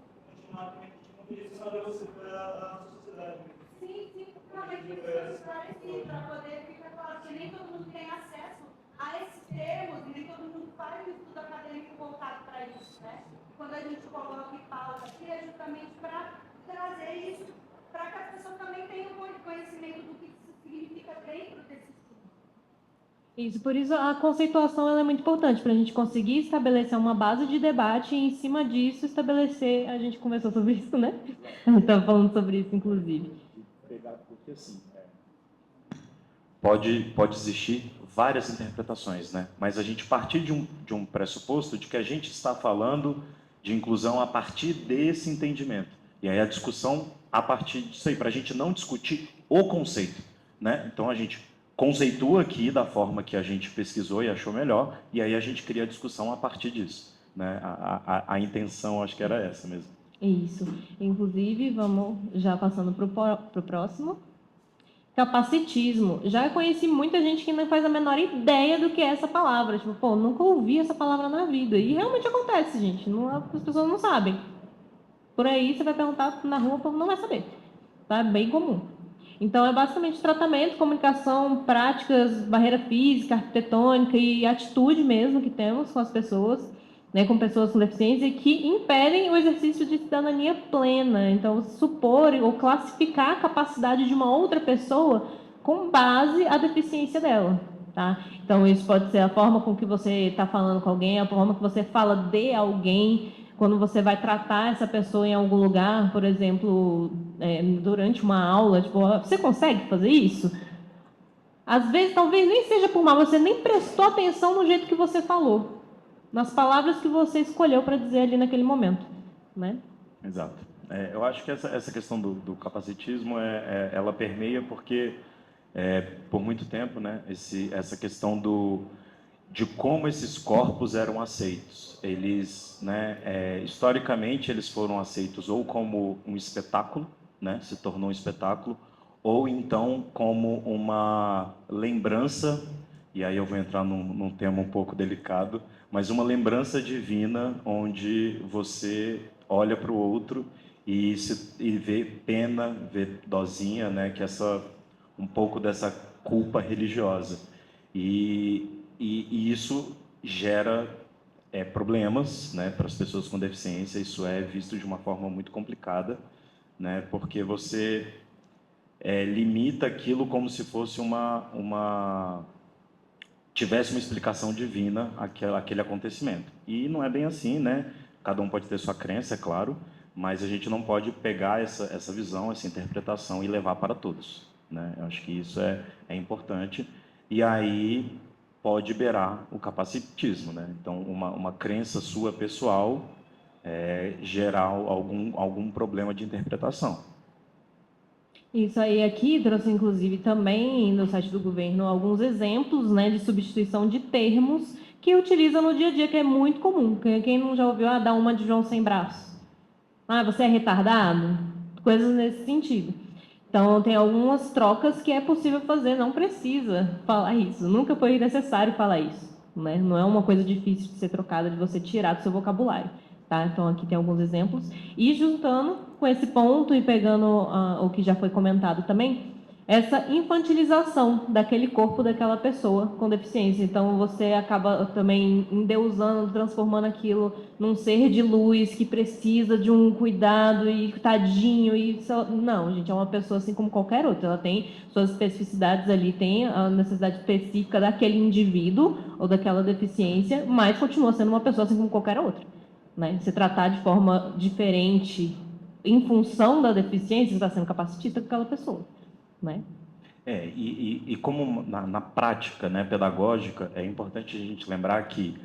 Para poder ficar claro que nem todo mundo tem acesso a esses termos e nem todo mundo faz um estudo acadêmico voltado para isso, né? Quando a gente coloca e pauta aqui é justamente para trazer isso, para que as pessoas também tenham conhecimento do que isso significa dentro desse estudo. Isso, por isso a conceituação ela é muito importante para a gente conseguir estabelecer uma base de debate e, em cima disso, estabelecer. A gente conversou sobre isso, né? A gente estava falando sobre isso, inclusive. Porque assim, pode existir várias interpretações, né? Mas a gente partir de um pressuposto de que a gente está falando de inclusão a partir desse entendimento. E aí a discussão a partir disso aí, para a gente não discutir o conceito, né? Então a gente conceitua aqui da forma que a gente pesquisou e achou melhor, e aí a gente cria a discussão a partir disso, né? A intenção, acho que era essa mesmo. Isso. Inclusive, vamos já passando para o próximo. Capacitismo. Já conheci muita gente que não faz a menor ideia do que é essa palavra. Tipo, pô, nunca ouvi essa palavra na vida. E realmente acontece, gente. As pessoas não sabem. Por aí, você vai perguntar na rua, o povo não vai saber. Tá? É bem comum. Então, é basicamente tratamento, comunicação, práticas, barreira física, arquitetônica e atitude mesmo que temos com as pessoas, né, com pessoas com deficiência, que impedem o exercício de cidadania plena. Então, supor ou classificar a capacidade de uma outra pessoa com base à deficiência dela. Tá? Então, isso pode ser a forma com que você está falando com alguém, a forma que você fala de alguém, quando você vai tratar essa pessoa em algum lugar, por exemplo, durante uma aula, tipo, você consegue fazer isso? Às vezes, talvez nem seja por mal, você nem prestou atenção no jeito que você falou, nas palavras que você escolheu para dizer ali naquele momento, né? Exato. Eu acho que essa questão do capacitismo, ela permeia porque, por muito tempo, né, essa questão de como esses corpos eram aceitos. Eles, né, historicamente, eles foram aceitos ou como um espetáculo, né, se tornou um espetáculo, ou então como uma lembrança, e aí eu vou entrar num tema um pouco delicado, mas uma lembrança divina onde você olha para o outro e ver pena, ver dosinha, né, que um pouco dessa culpa religiosa. E isso gera problemas, né, para as pessoas com deficiência. Isso é visto de uma forma muito complicada, né, porque você limita aquilo como se fosse tivesse uma explicação divina aquele acontecimento. E não é bem assim, né? Cada um pode ter sua crença, é claro, mas a gente não pode pegar essa visão, essa interpretação e levar para todos, né? Eu acho que isso é importante. E aí pode beirar o capacitismo, né? Então, uma crença sua pessoal gerar algum problema de interpretação. Isso aí aqui trouxe, inclusive, também no site do governo alguns exemplos, né, de substituição de termos que utiliza no dia a dia, que é muito comum. Quem não já ouviu, dar uma de João sem braço? Você é retardado? Coisas nesse sentido. Então, tem algumas trocas que é possível fazer, não precisa falar isso. Nunca foi necessário falar isso, né? Não é uma coisa difícil de ser trocada, de você tirar do seu vocabulário. Tá? Então, aqui tem alguns exemplos. E juntando com esse ponto e pegando o que já foi comentado também, essa infantilização daquele corpo daquela pessoa com deficiência. Então, você acaba também endeusando, transformando aquilo num ser de luz que precisa de um cuidado e tadinho. Não, gente, é uma pessoa assim como qualquer outra. Ela tem suas especificidades ali, tem a necessidade específica daquele indivíduo ou daquela deficiência, mas continua sendo uma pessoa assim como qualquer outra. Né? Se tratar de forma diferente em função da deficiência, você está sendo capacitista com aquela pessoa. Né? E como na prática, né, pedagógica, é importante a gente lembrar que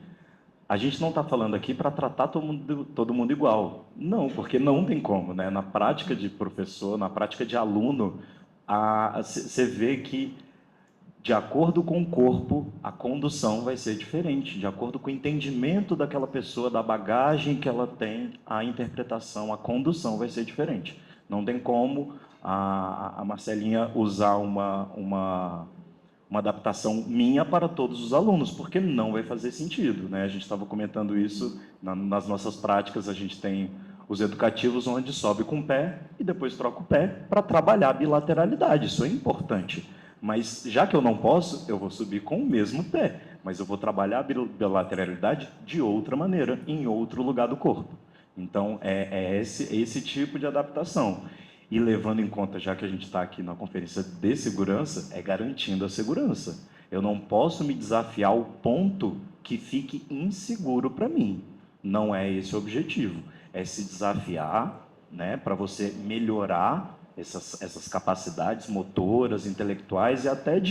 a gente não está falando aqui para tratar todo mundo igual. Não, porque não tem como. Né? Na prática de professor, na prática de aluno, você vê que, de acordo com o corpo, a condução vai ser diferente. De acordo com o entendimento daquela pessoa, da bagagem que ela tem, a interpretação, a condução vai ser diferente. Não tem como a Marcelinha usar uma adaptação minha para todos os alunos, porque não vai fazer sentido. Né? A gente estava comentando isso nas nossas práticas, a gente tem os educativos onde sobe com o pé e depois troca o pé para trabalhar a bilateralidade. Isso é importante. Mas já que eu não posso, eu vou subir com o mesmo pé, mas eu vou trabalhar a bilateralidade de outra maneira, em outro lugar do corpo. Então, esse tipo de adaptação. E levando em conta, já que a gente está aqui na conferência de segurança, é garantindo a segurança. Eu não posso me desafiar ao ponto que fique inseguro para mim. Não é esse o objetivo. É se desafiar, né, para você melhorar essas capacidades motoras, intelectuais e até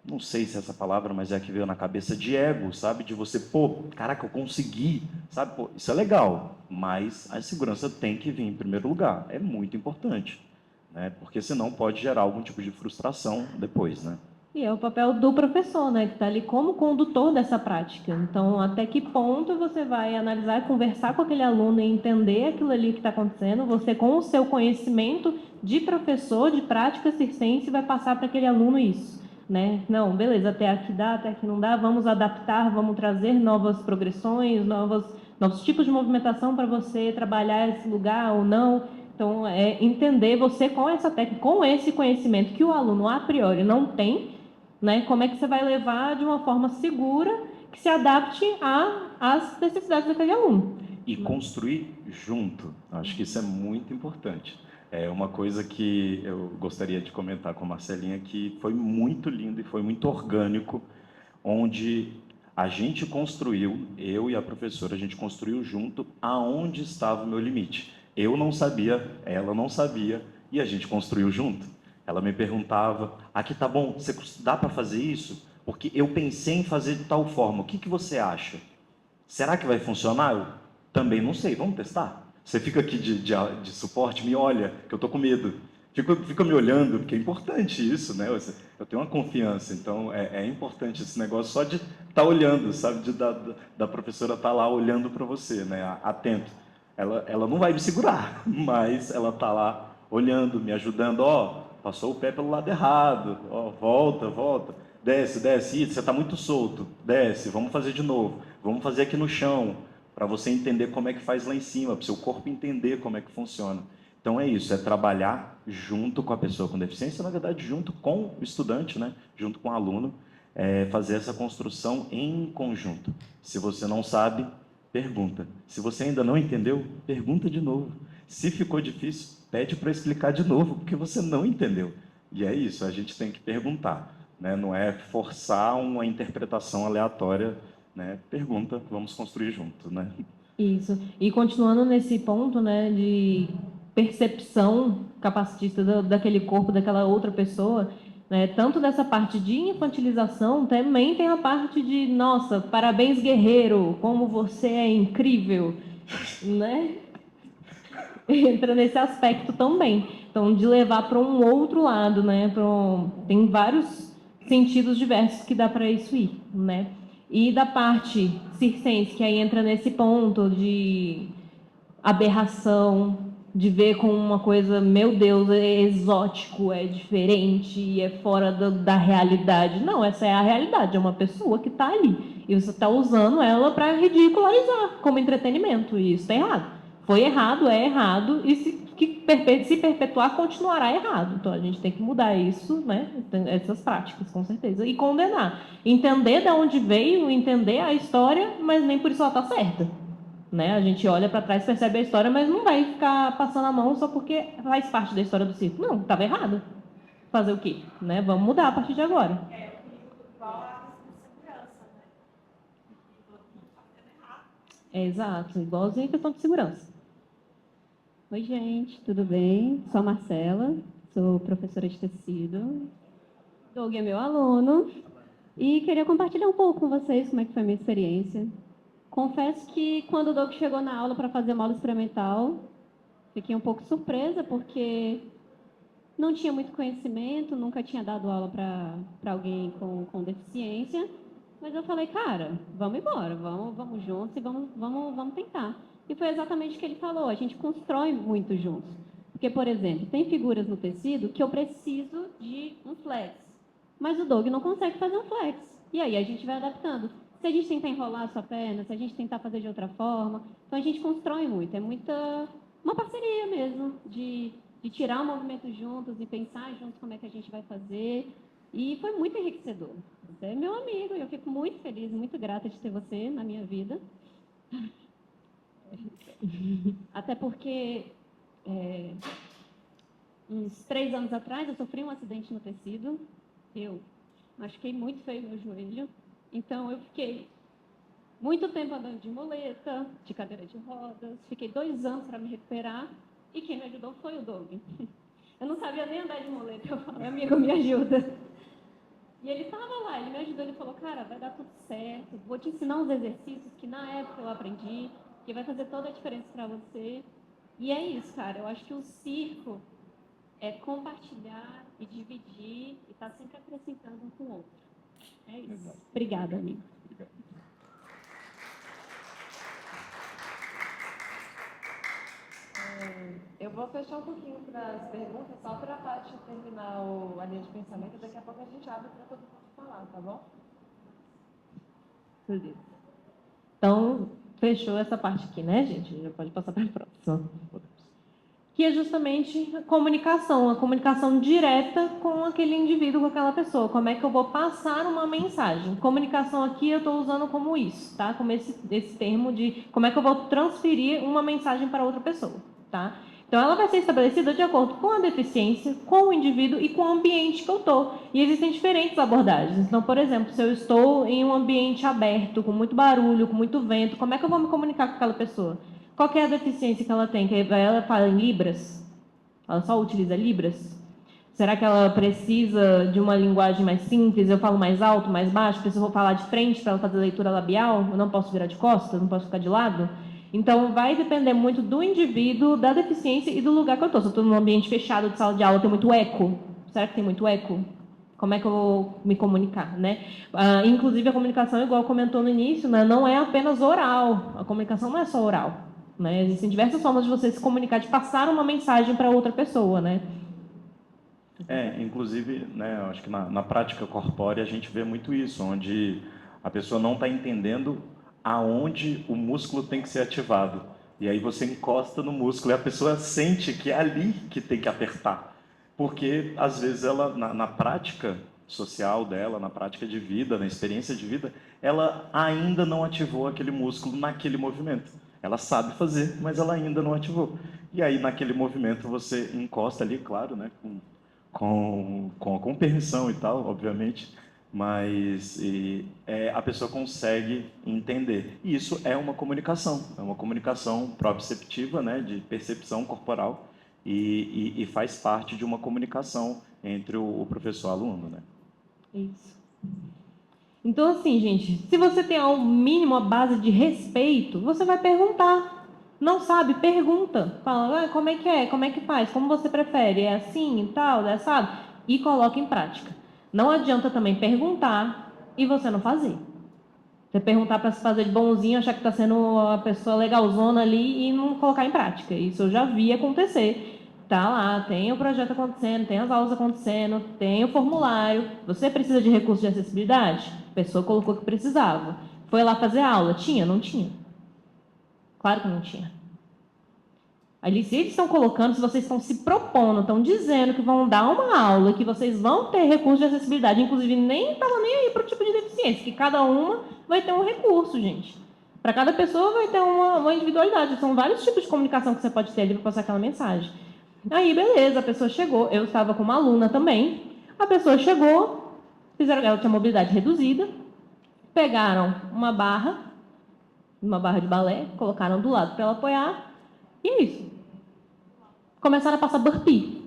não sei se é essa palavra, mas é a que veio na cabeça, de ego, sabe? De você, caraca, eu consegui, sabe? Isso é legal, mas a segurança tem que vir em primeiro lugar, é muito importante, né? Porque senão pode gerar algum tipo de frustração depois, né? E é o papel do professor, né, que está ali como condutor dessa prática. Então, até que ponto você vai analisar, conversar com aquele aluno e entender aquilo ali que está acontecendo, você com o seu conhecimento de professor, de prática circense, vai passar para aquele aluno isso. Né? Não, beleza, até aqui dá, até aqui não dá, vamos adaptar, vamos trazer novas progressões, novos tipos de movimentação para você trabalhar esse lugar ou não. Então, entender você com essa técnica, com esse conhecimento que o aluno a priori não tem, né? Como é que você vai levar de uma forma segura que se adapte às necessidades daquele aluno. E construir junto, acho que isso é muito importante. É uma coisa que eu gostaria de comentar com a Marcelinha, que foi muito lindo e foi muito orgânico, onde a gente construiu, eu e a professora, a gente construiu junto aonde estava o meu limite. Eu não sabia, ela não sabia, e a gente construiu junto. Ela me perguntava, aqui tá bom, dá para fazer isso? Porque eu pensei em fazer de tal forma, o que você acha? Será que vai funcionar? Eu também não sei, vamos testar? Você fica aqui de suporte, me olha, que eu estou com medo. Fica me olhando, porque é importante isso, né? Eu tenho uma confiança, então é importante esse negócio só de estar olhando, sabe? Da professora estar lá olhando para você, né? Atento. Ela não vai me segurar, mas ela está lá olhando, me ajudando. Passou o pé pelo lado errado. Volta. Desce. Você está muito solto. Desce, vamos fazer de novo. Vamos fazer aqui no chão. para você entender como é que faz lá em cima, para o seu corpo entender como é que funciona. Então é isso, é trabalhar junto com a pessoa com deficiência, na verdade junto com o estudante, né? Junto com o aluno, fazer essa construção em conjunto. Se você não sabe, pergunta. Se você ainda não entendeu, pergunta de novo. Se ficou difícil, pede para explicar de novo, porque você não entendeu. E é isso, a gente tem que perguntar, né? Não é forçar uma interpretação aleatória, né? Pergunta, vamos construir junto, né? Isso. E continuando nesse ponto, né, de percepção capacitista daquele corpo, daquela outra pessoa, né, tanto dessa parte de infantilização, também tem a parte de, nossa, parabéns guerreiro, como você é incrível, né? Entra nesse aspecto também. Então, de levar para um outro lado, né? Tem vários sentidos diversos que dá para isso ir, né? E da parte circense, que aí entra nesse ponto de aberração, de ver como uma coisa, meu Deus, é exótico, é diferente, é fora da realidade. Não, essa é a realidade, é uma pessoa que está ali. E você está usando ela para ridicularizar como entretenimento, e isso está errado. Foi errado, é errado, e se perpetuar, continuará errado. Então, a gente tem que mudar isso, né? Essas práticas, com certeza. E condenar. Entender de onde veio, entender a história, mas nem por isso ela está certa. Né? A gente olha para trás, percebe a história, mas não vai ficar passando a mão só porque faz parte da história do circo. Não, estava errado. Fazer o quê? Né? Vamos mudar a partir de agora. Exato, igualzinho a questão de segurança. Oi, gente, tudo bem? Sou a Marcela, sou professora de tecido. Doug é meu aluno e queria compartilhar um pouco com vocês como é que foi a minha experiência. Confesso que quando o Doug chegou na aula para fazer uma aula experimental, fiquei um pouco surpresa porque não tinha muito conhecimento, nunca tinha dado aula para alguém com deficiência, mas eu falei, cara, vamos embora, vamos juntos e vamos tentar. E foi exatamente o que ele falou, a gente constrói muito juntos. Porque, por exemplo, tem figuras no tecido que eu preciso de um flex, mas o Doug não consegue fazer um flex. E aí a gente vai adaptando. Se a gente tentar enrolar a sua perna, se a gente tentar fazer de outra forma, então a gente constrói muito. É uma parceria mesmo, de tirar o movimento juntos e pensar juntos como é que a gente vai fazer. E foi muito enriquecedor. Você é meu amigo e eu fico muito feliz, muito grata de ter você na minha vida. Até porque, uns 3 anos atrás, eu sofri um acidente no tecido. Eu machuquei muito feio meu joelho. Então, eu fiquei muito tempo andando de muleta, de cadeira de rodas. Fiquei 2 anos para me recuperar. E quem me ajudou foi o Doug. Eu não sabia nem andar de muleta. Eu falei, amigo, me ajuda. E ele estava lá, ele me ajudou. Ele falou, cara, vai dar tudo certo. Vou te ensinar uns exercícios que na época eu aprendi, que vai fazer toda a diferença para você. E é isso, cara. Eu acho que o circo é compartilhar e dividir e estar sempre acrescentando um com o outro. É isso. Exato. Obrigada, amigo. Obrigado. Eu vou fechar um pouquinho para as perguntas, só para a Paty terminar a linha de pensamento. Daqui a pouco a gente abre para todo mundo falar, tá bom? Beleza. Então, fechou essa parte aqui, né, gente? Já pode passar para a próxima. Que é justamente a comunicação direta com aquele indivíduo, com aquela pessoa. Como é que eu vou passar uma mensagem? Comunicação aqui eu estou usando como isso, tá? Como esse termo de como é que eu vou transferir uma mensagem para outra pessoa, tá? Então, ela vai ser estabelecida de acordo com a deficiência, com o indivíduo e com o ambiente que eu estou. E existem diferentes abordagens. Então, por exemplo, se eu estou em um ambiente aberto, com muito barulho, com muito vento, como é que eu vou me comunicar com aquela pessoa? Qual que é a deficiência que ela tem? Que ela fala em libras? Ela só utiliza libras? Será que ela precisa de uma linguagem mais simples? Eu falo mais alto, mais baixo? Preciso falar de frente para ela fazer leitura labial? Eu não posso virar de costas? Não posso ficar de lado? Então, vai depender muito do indivíduo, da deficiência e do lugar que eu estou. Se eu estou num ambiente fechado de sala de aula, tem muito eco. Será que tem muito eco? Como é que eu vou me comunicar, né? Inclusive, a comunicação, igual comentou no início, né, não é apenas oral. A comunicação não é só oral. Né? Existem diversas formas de você se comunicar, de passar uma mensagem para outra pessoa, né? Inclusive, né, eu acho que na prática corpórea a gente vê muito isso, onde a pessoa não está entendendo aonde o músculo tem que ser ativado. E aí você encosta no músculo e a pessoa sente que é ali que tem que apertar. Porque, às vezes, ela, na prática social dela, na prática de vida, na experiência de vida, ela ainda não ativou aquele músculo naquele movimento. Ela sabe fazer, mas ela ainda não ativou. E aí, naquele movimento, você encosta ali, claro, né, com permissão e tal, obviamente, mas a pessoa consegue entender. E isso é uma comunicação proprioceptiva, né, de percepção corporal, e faz parte de uma comunicação entre o professor e o aluno, né? Isso. Então, assim, gente, se você tem ao mínimo a base de respeito, você vai perguntar. Não sabe? Pergunta. Fala, como é que é? Como é que faz? Como você prefere? É assim e tal, é sabe? E coloca em prática. Não adianta também perguntar e você não fazer. Você perguntar para se fazer de bonzinho, achar que está sendo uma pessoa legalzona ali e não colocar em prática. Isso eu já vi acontecer. Tá lá, tem o projeto acontecendo, tem as aulas acontecendo, tem o formulário. Você precisa de recurso de acessibilidade? A pessoa colocou que precisava. Foi lá fazer aula? Tinha? Não tinha. Claro que não tinha. Ali, se eles estão colocando, se vocês estão se propondo, estão dizendo que vão dar uma aula, que vocês vão ter recurso de acessibilidade, inclusive nem estava nem aí para o tipo de deficiência, que cada uma vai ter um recurso, gente. Para cada pessoa vai ter uma individualidade. São vários tipos de comunicação que você pode ter ali para passar aquela mensagem. Aí, beleza, a pessoa chegou. Eu estava com uma aluna também. A pessoa chegou, ela tinha mobilidade reduzida, pegaram uma barra de balé, colocaram do lado para ela apoiar, e é isso. Começaram a passar burpee.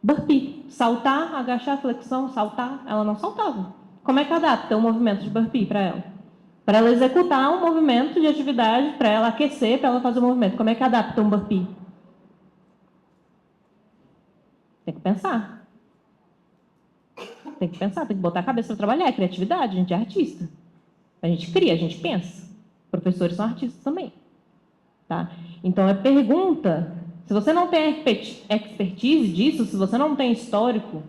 Burpee. Saltar, agachar, flexão, saltar. Ela não saltava. Como é que adapta o movimento de burpee para ela? Para ela executar um movimento de atividade, para ela aquecer, para ela fazer o movimento. Como é que adapta um burpee? Tem que pensar. Tem que pensar, tem que botar a cabeça para trabalhar. É criatividade, a gente é artista. A gente cria, a gente pensa. Professores são artistas também. Tá? Então, é pergunta. Se você não tem expertise disso, se você não tem histórico,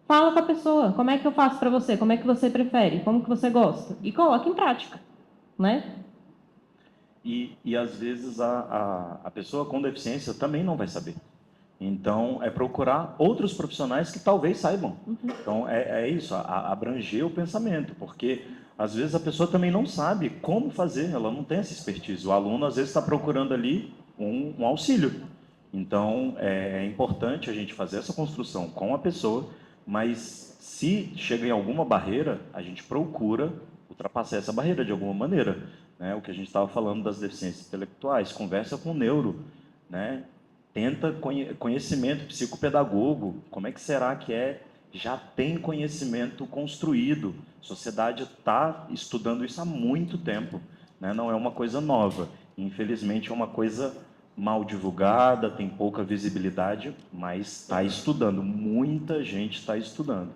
fala com a pessoa. Como é que eu faço para você? Como é que você prefere? Como que você gosta? E coloca em prática. Né? E às vezes, a pessoa com deficiência também não vai saber. Então, é procurar outros profissionais que talvez saibam. Então, é isso, abranger o pensamento, porque às vezes a pessoa também não sabe como fazer, ela não tem essa expertise. O aluno, às vezes, está procurando ali um auxílio. Então, é importante a gente fazer essa construção com a pessoa, mas se chega em alguma barreira, a gente procura ultrapassar essa barreira de alguma maneira. Né? O que a gente estava falando das deficiências intelectuais, conversa com o neuro, né? Tenta conhecimento psicopedagogo, como é que será que é? Já tem conhecimento construído, a sociedade está estudando isso há muito tempo, né? Não é uma coisa nova, infelizmente é uma coisa mal divulgada, tem pouca visibilidade, mas está estudando, muita gente está estudando.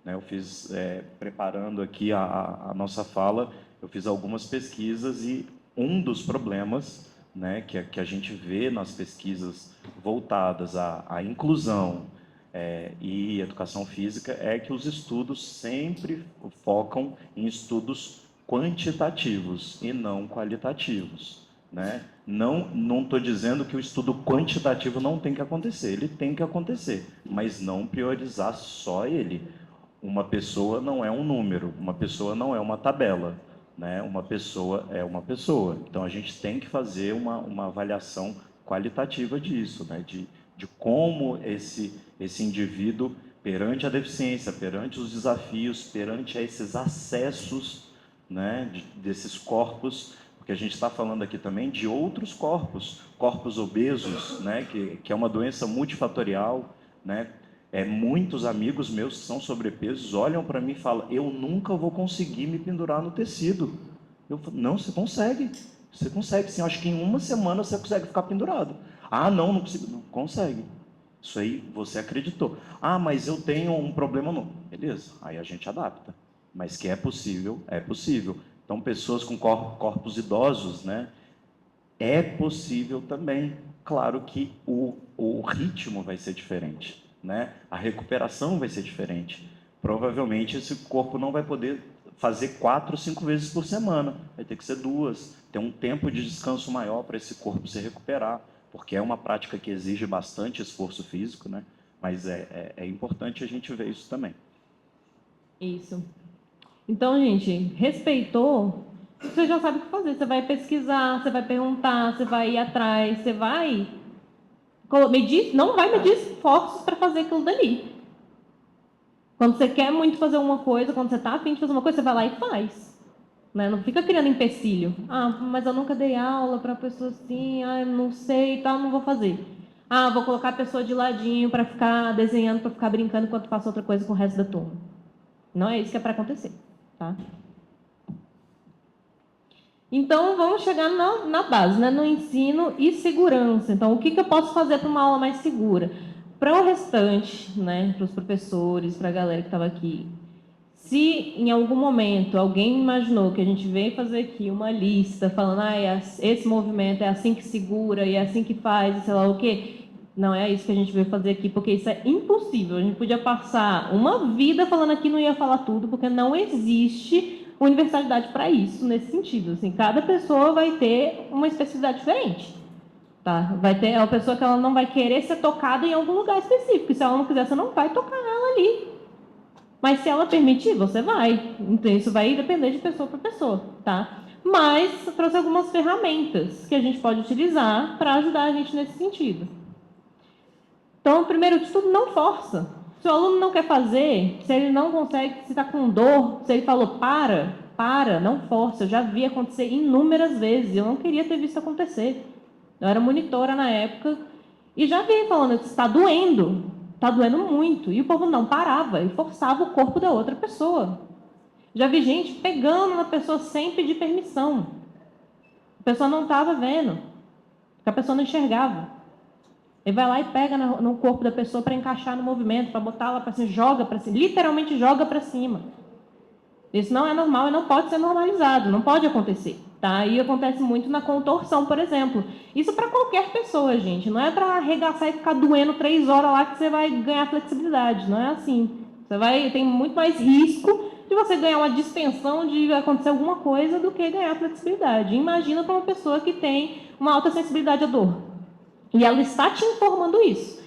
Né? Eu fiz, preparando aqui a nossa fala, eu fiz algumas pesquisas e um dos problemas, né, que a gente vê nas pesquisas voltadas à inclusão e educação física é que os estudos sempre focam em estudos quantitativos e não qualitativos. Né? Não estou dizendo que o estudo quantitativo não tem que acontecer, ele tem que acontecer, mas não priorizar só ele. Uma pessoa não é um número, uma pessoa não é uma tabela. Né? Uma pessoa é uma pessoa. Então, a gente tem que fazer uma avaliação qualitativa disso, né? de como esse indivíduo, perante a deficiência, perante os desafios, perante esses acessos, né? desses corpos, porque a gente está falando aqui também de outros corpos obesos, né? que é uma doença multifatorial, né? Muitos amigos meus que são sobrepesos olham para mim e falam: eu nunca vou conseguir me pendurar no tecido. Eu falo: não, você consegue sim, eu acho que em uma semana você consegue ficar pendurado. Ah, não consigo. Não, consegue. Isso aí você acreditou. Ah, mas eu tenho um problema não. Beleza, aí a gente adapta. Mas que é possível, é possível. Então, pessoas com corpos idosos, né? É possível também. Claro que o ritmo vai ser diferente. Né? A recuperação vai ser diferente. Provavelmente esse corpo não vai poder fazer 4, 5 vezes por semana. Vai ter que ser 2. Ter um tempo de descanso maior para esse corpo se recuperar, porque é uma prática que exige bastante esforço físico, né? Mas é importante a gente ver isso também. Isso. Então, gente, respeitou, você já sabe o que fazer. Você vai pesquisar, você vai perguntar, você vai ir atrás, você vai medir, não vai medir esforços para fazer aquilo dali. Quando você quer muito fazer uma coisa, quando você está afim de fazer uma coisa, você vai lá e faz. Né? Não fica criando empecilho. Ah, mas eu nunca dei aula para pessoa assim, ah, eu não sei e tal, não vou fazer. Ah, vou colocar a pessoa de ladinho para ficar desenhando, para ficar brincando enquanto faço outra coisa com o resto da turma. Não é isso que é para acontecer. Tá? Então, vamos chegar na base, né? No ensino e segurança. Então, o que eu posso fazer para uma aula mais segura? Para o restante, né, para os professores, para a galera que estava aqui, se em algum momento alguém imaginou que a gente veio fazer aqui uma lista falando, esse movimento é assim que segura e é assim que faz, sei lá o quê, não é isso que a gente veio fazer aqui, porque isso é impossível. A gente podia passar uma vida falando aqui, não ia falar tudo, porque não existe universalidade para isso, nesse sentido. Assim, cada pessoa vai ter uma especificidade diferente. Tá? Vai ter uma pessoa que ela não vai querer ser tocada em algum lugar específico. E se ela não quiser, você não vai tocar ela ali. Mas se ela permitir, você vai. Então, isso vai depender de pessoa para pessoa. Tá? Mas eu trouxe algumas ferramentas que a gente pode utilizar para ajudar a gente nesse sentido. Então, primeiro de tudo, não força. Se o aluno não quer fazer, se ele não consegue, se está com dor, se ele falou para, não força. Eu já vi acontecer inúmeras vezes. Eu não queria ter visto acontecer. Eu era monitora na época e já vi falando que está doendo muito. E o povo não parava e forçava o corpo da outra pessoa. Já vi gente pegando na pessoa sem pedir permissão. A pessoa não estava vendo, porque a pessoa não enxergava. Ele vai lá e pega no corpo da pessoa para encaixar no movimento, para botar lá para cima, joga para cima, literalmente joga para cima. Isso não é normal e não pode ser normalizado, não pode acontecer. Tá? E acontece muito na contorção, por exemplo. Isso para qualquer pessoa, gente. Não é para arregaçar e ficar doendo 3 horas lá que você vai ganhar flexibilidade. Não é assim. Tem muito mais risco de você ganhar uma distensão, de acontecer alguma coisa, do que ganhar flexibilidade. Imagina para uma pessoa que tem uma alta sensibilidade à dor. E ela está te informando isso.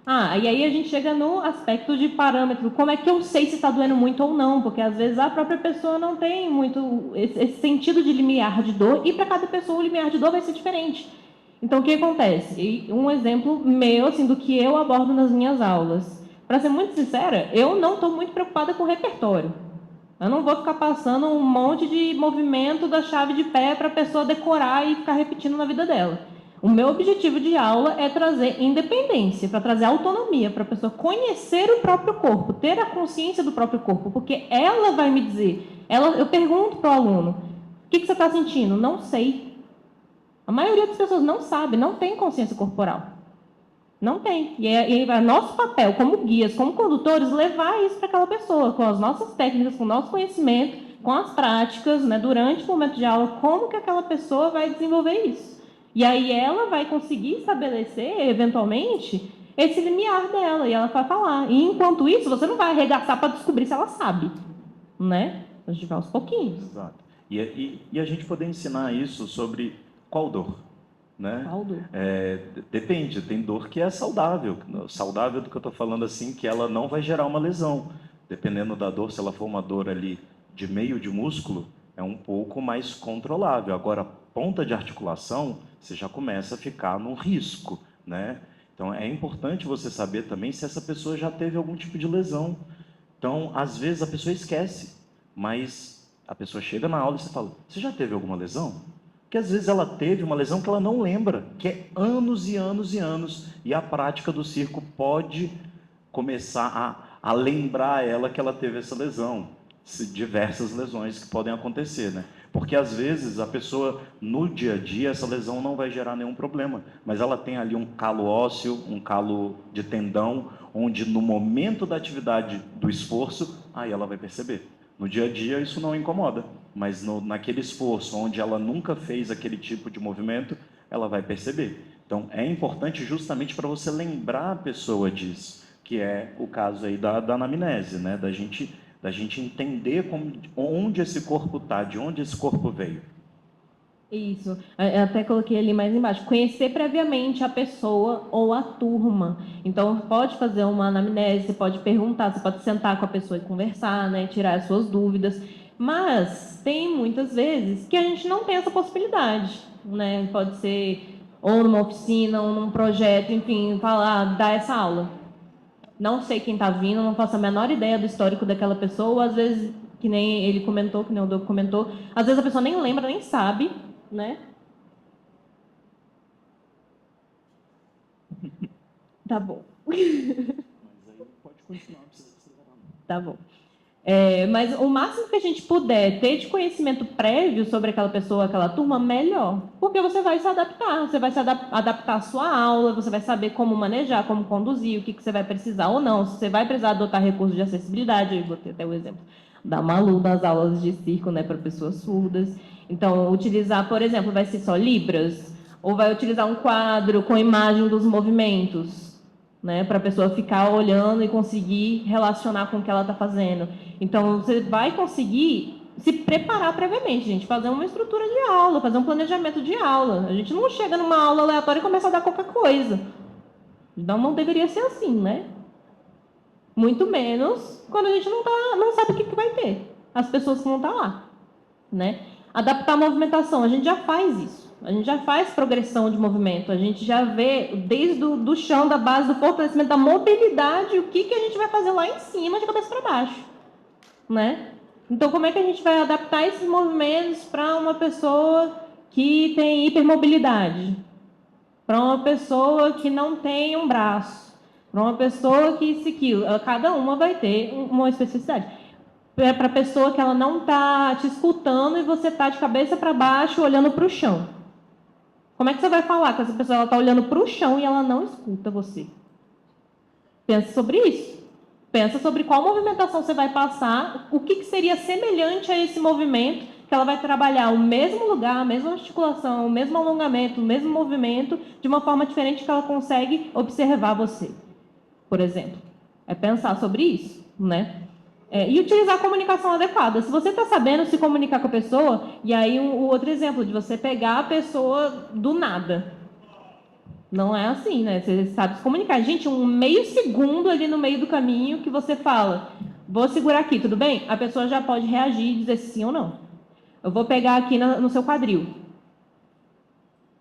E aí a gente chega no aspecto de parâmetro. Como é que eu sei se está doendo muito ou não? Porque às vezes a própria pessoa não tem muito esse sentido de limiar de dor, e para cada pessoa o limiar de dor vai ser diferente. Então o que acontece? E um exemplo meu, assim, do que eu abordo nas minhas aulas. Para ser muito sincera, eu não estou muito preocupada com o repertório. Eu não vou ficar passando um monte de movimento da chave de pé para a pessoa decorar e ficar repetindo na vida dela. O meu objetivo de aula é trazer independência, para trazer autonomia, para a pessoa conhecer o próprio corpo, ter a consciência do próprio corpo, porque ela vai me dizer. Eu pergunto para o aluno, o que você está sentindo? Não sei. A maioria das pessoas não sabe, não tem consciência corporal. Não tem. E é nosso papel, como guias, como condutores, levar isso para aquela pessoa, com as nossas técnicas, com o nosso conhecimento, com as práticas, né, durante o momento de aula, como que aquela pessoa vai desenvolver isso. E aí ela vai conseguir estabelecer, eventualmente, esse limiar dela, e ela vai falar. E enquanto isso, você não vai arregaçar para descobrir se ela sabe. Né? A gente vai aos pouquinhos. Exato. E a gente poder ensinar isso sobre qual dor? Né? Qual dor? Depende, tem dor que é saudável. Saudável do que eu estou falando assim, que ela não vai gerar uma lesão. Dependendo da dor, se ela for uma dor ali de meio de músculo, é um pouco mais controlável. Agora, ponta de articulação, você já começa a ficar num risco, né? Então, é importante você saber também se essa pessoa já teve algum tipo de lesão. Então, às vezes a pessoa esquece, mas a pessoa chega na aula e você fala, você já teve alguma lesão? Porque às vezes ela teve uma lesão que ela não lembra, que é anos e anos e anos, e a prática do circo pode começar a lembrar ela que ela teve essa lesão. Diversas lesões que podem acontecer, né? Porque às vezes a pessoa, no dia a dia, essa lesão não vai gerar nenhum problema, mas ela tem ali um calo ósseo, um calo de tendão, onde no momento da atividade do esforço, aí ela vai perceber. No dia a dia isso não incomoda, mas naquele esforço onde ela nunca fez aquele tipo de movimento, ela vai perceber. Então é importante justamente para você lembrar a pessoa disso, que é o caso aí da anamnese, né? Da gente da gente entender onde esse corpo está, de onde esse corpo veio. Isso, eu até coloquei ali mais embaixo, conhecer previamente a pessoa ou a turma. Então, pode fazer uma anamnese, você pode perguntar, você pode sentar com a pessoa e conversar, né, tirar as suas dúvidas. Mas tem muitas vezes que a gente não tem essa possibilidade, né? Pode ser ou numa oficina, ou num projeto, enfim, falar, dar essa aula. Não sei quem está vindo, não faço a menor ideia do histórico daquela pessoa, ou às vezes, que nem ele comentou, que nem o Doug comentou, às vezes a pessoa nem lembra, nem sabe, né? Tá bom. Mas aí pode continuar, não precisa acelerar. Tá bom. Mas o máximo que a gente puder ter de conhecimento prévio sobre aquela pessoa, aquela turma, melhor. Porque você vai se adaptar, você vai se adaptar à sua aula, você vai saber como manejar, como conduzir, o que você vai precisar ou não. Se você vai precisar adotar recursos de acessibilidade, eu botei até o exemplo da Malu nas aulas de circo, né, para pessoas surdas. Então, utilizar, por exemplo, vai ser só Libras? Ou vai utilizar um quadro com imagem dos movimentos? Né, para a pessoa ficar olhando e conseguir relacionar com o que ela está fazendo. Então, você vai conseguir se preparar previamente, gente, fazer uma estrutura de aula, fazer um planejamento de aula. A gente não chega numa aula aleatória e começa a dar qualquer coisa. Então, não deveria ser assim, né? Muito menos quando a gente não sabe o que vai ter. As pessoas que vão estar lá, né? Adaptar a movimentação, a gente já faz isso. A gente já faz progressão de movimento, a gente já vê desde do chão, da base, do fortalecimento da mobilidade, o que a gente vai fazer lá em cima, de cabeça para baixo, né? Então, como é que a gente vai adaptar esses movimentos para uma pessoa que tem hipermobilidade? Para uma pessoa que não tem um braço? Para uma pessoa que isso, aquilo? Cada uma vai ter uma especificidade. Para a pessoa que ela não está te escutando e você está de cabeça para baixo, olhando para o chão. Como é que você vai falar que essa pessoa está olhando para o chão e ela não escuta você? Pensa sobre isso. Pensa sobre qual movimentação você vai passar, o que seria semelhante a esse movimento, que ela vai trabalhar o mesmo lugar, a mesma articulação, o mesmo alongamento, o mesmo movimento, de uma forma diferente que ela consegue observar você, por exemplo. É pensar sobre isso, né? E utilizar a comunicação adequada. Se você está sabendo se comunicar com a pessoa, e aí o outro exemplo, de você pegar a pessoa do nada. Não é assim, né? Você sabe se comunicar. Gente, um meio segundo ali no meio do caminho que você fala, vou segurar aqui, tudo bem? A pessoa já pode reagir e dizer sim ou não. Eu vou pegar aqui no seu quadril.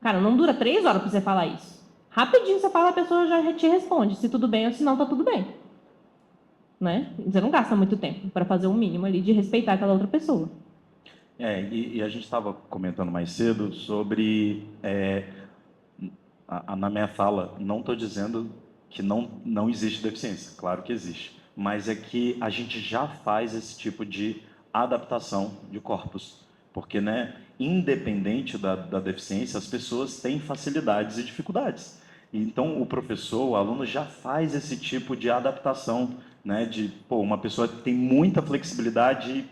Cara, não dura 3 horas para você falar isso. Rapidinho você fala, a pessoa já te responde se tudo bem ou se não, tá tudo bem. Né? Você não gasta muito tempo para fazer o mínimo ali de respeitar aquela outra pessoa. E a gente estava comentando mais cedo sobre... na minha fala, não estou dizendo que não existe deficiência, claro que existe, mas é que a gente já faz esse tipo de adaptação de corpos, porque, né, independente da deficiência, as pessoas têm facilidades e dificuldades. Então, o professor, o aluno já faz esse tipo de adaptação, né, uma pessoa que tem muita flexibilidade e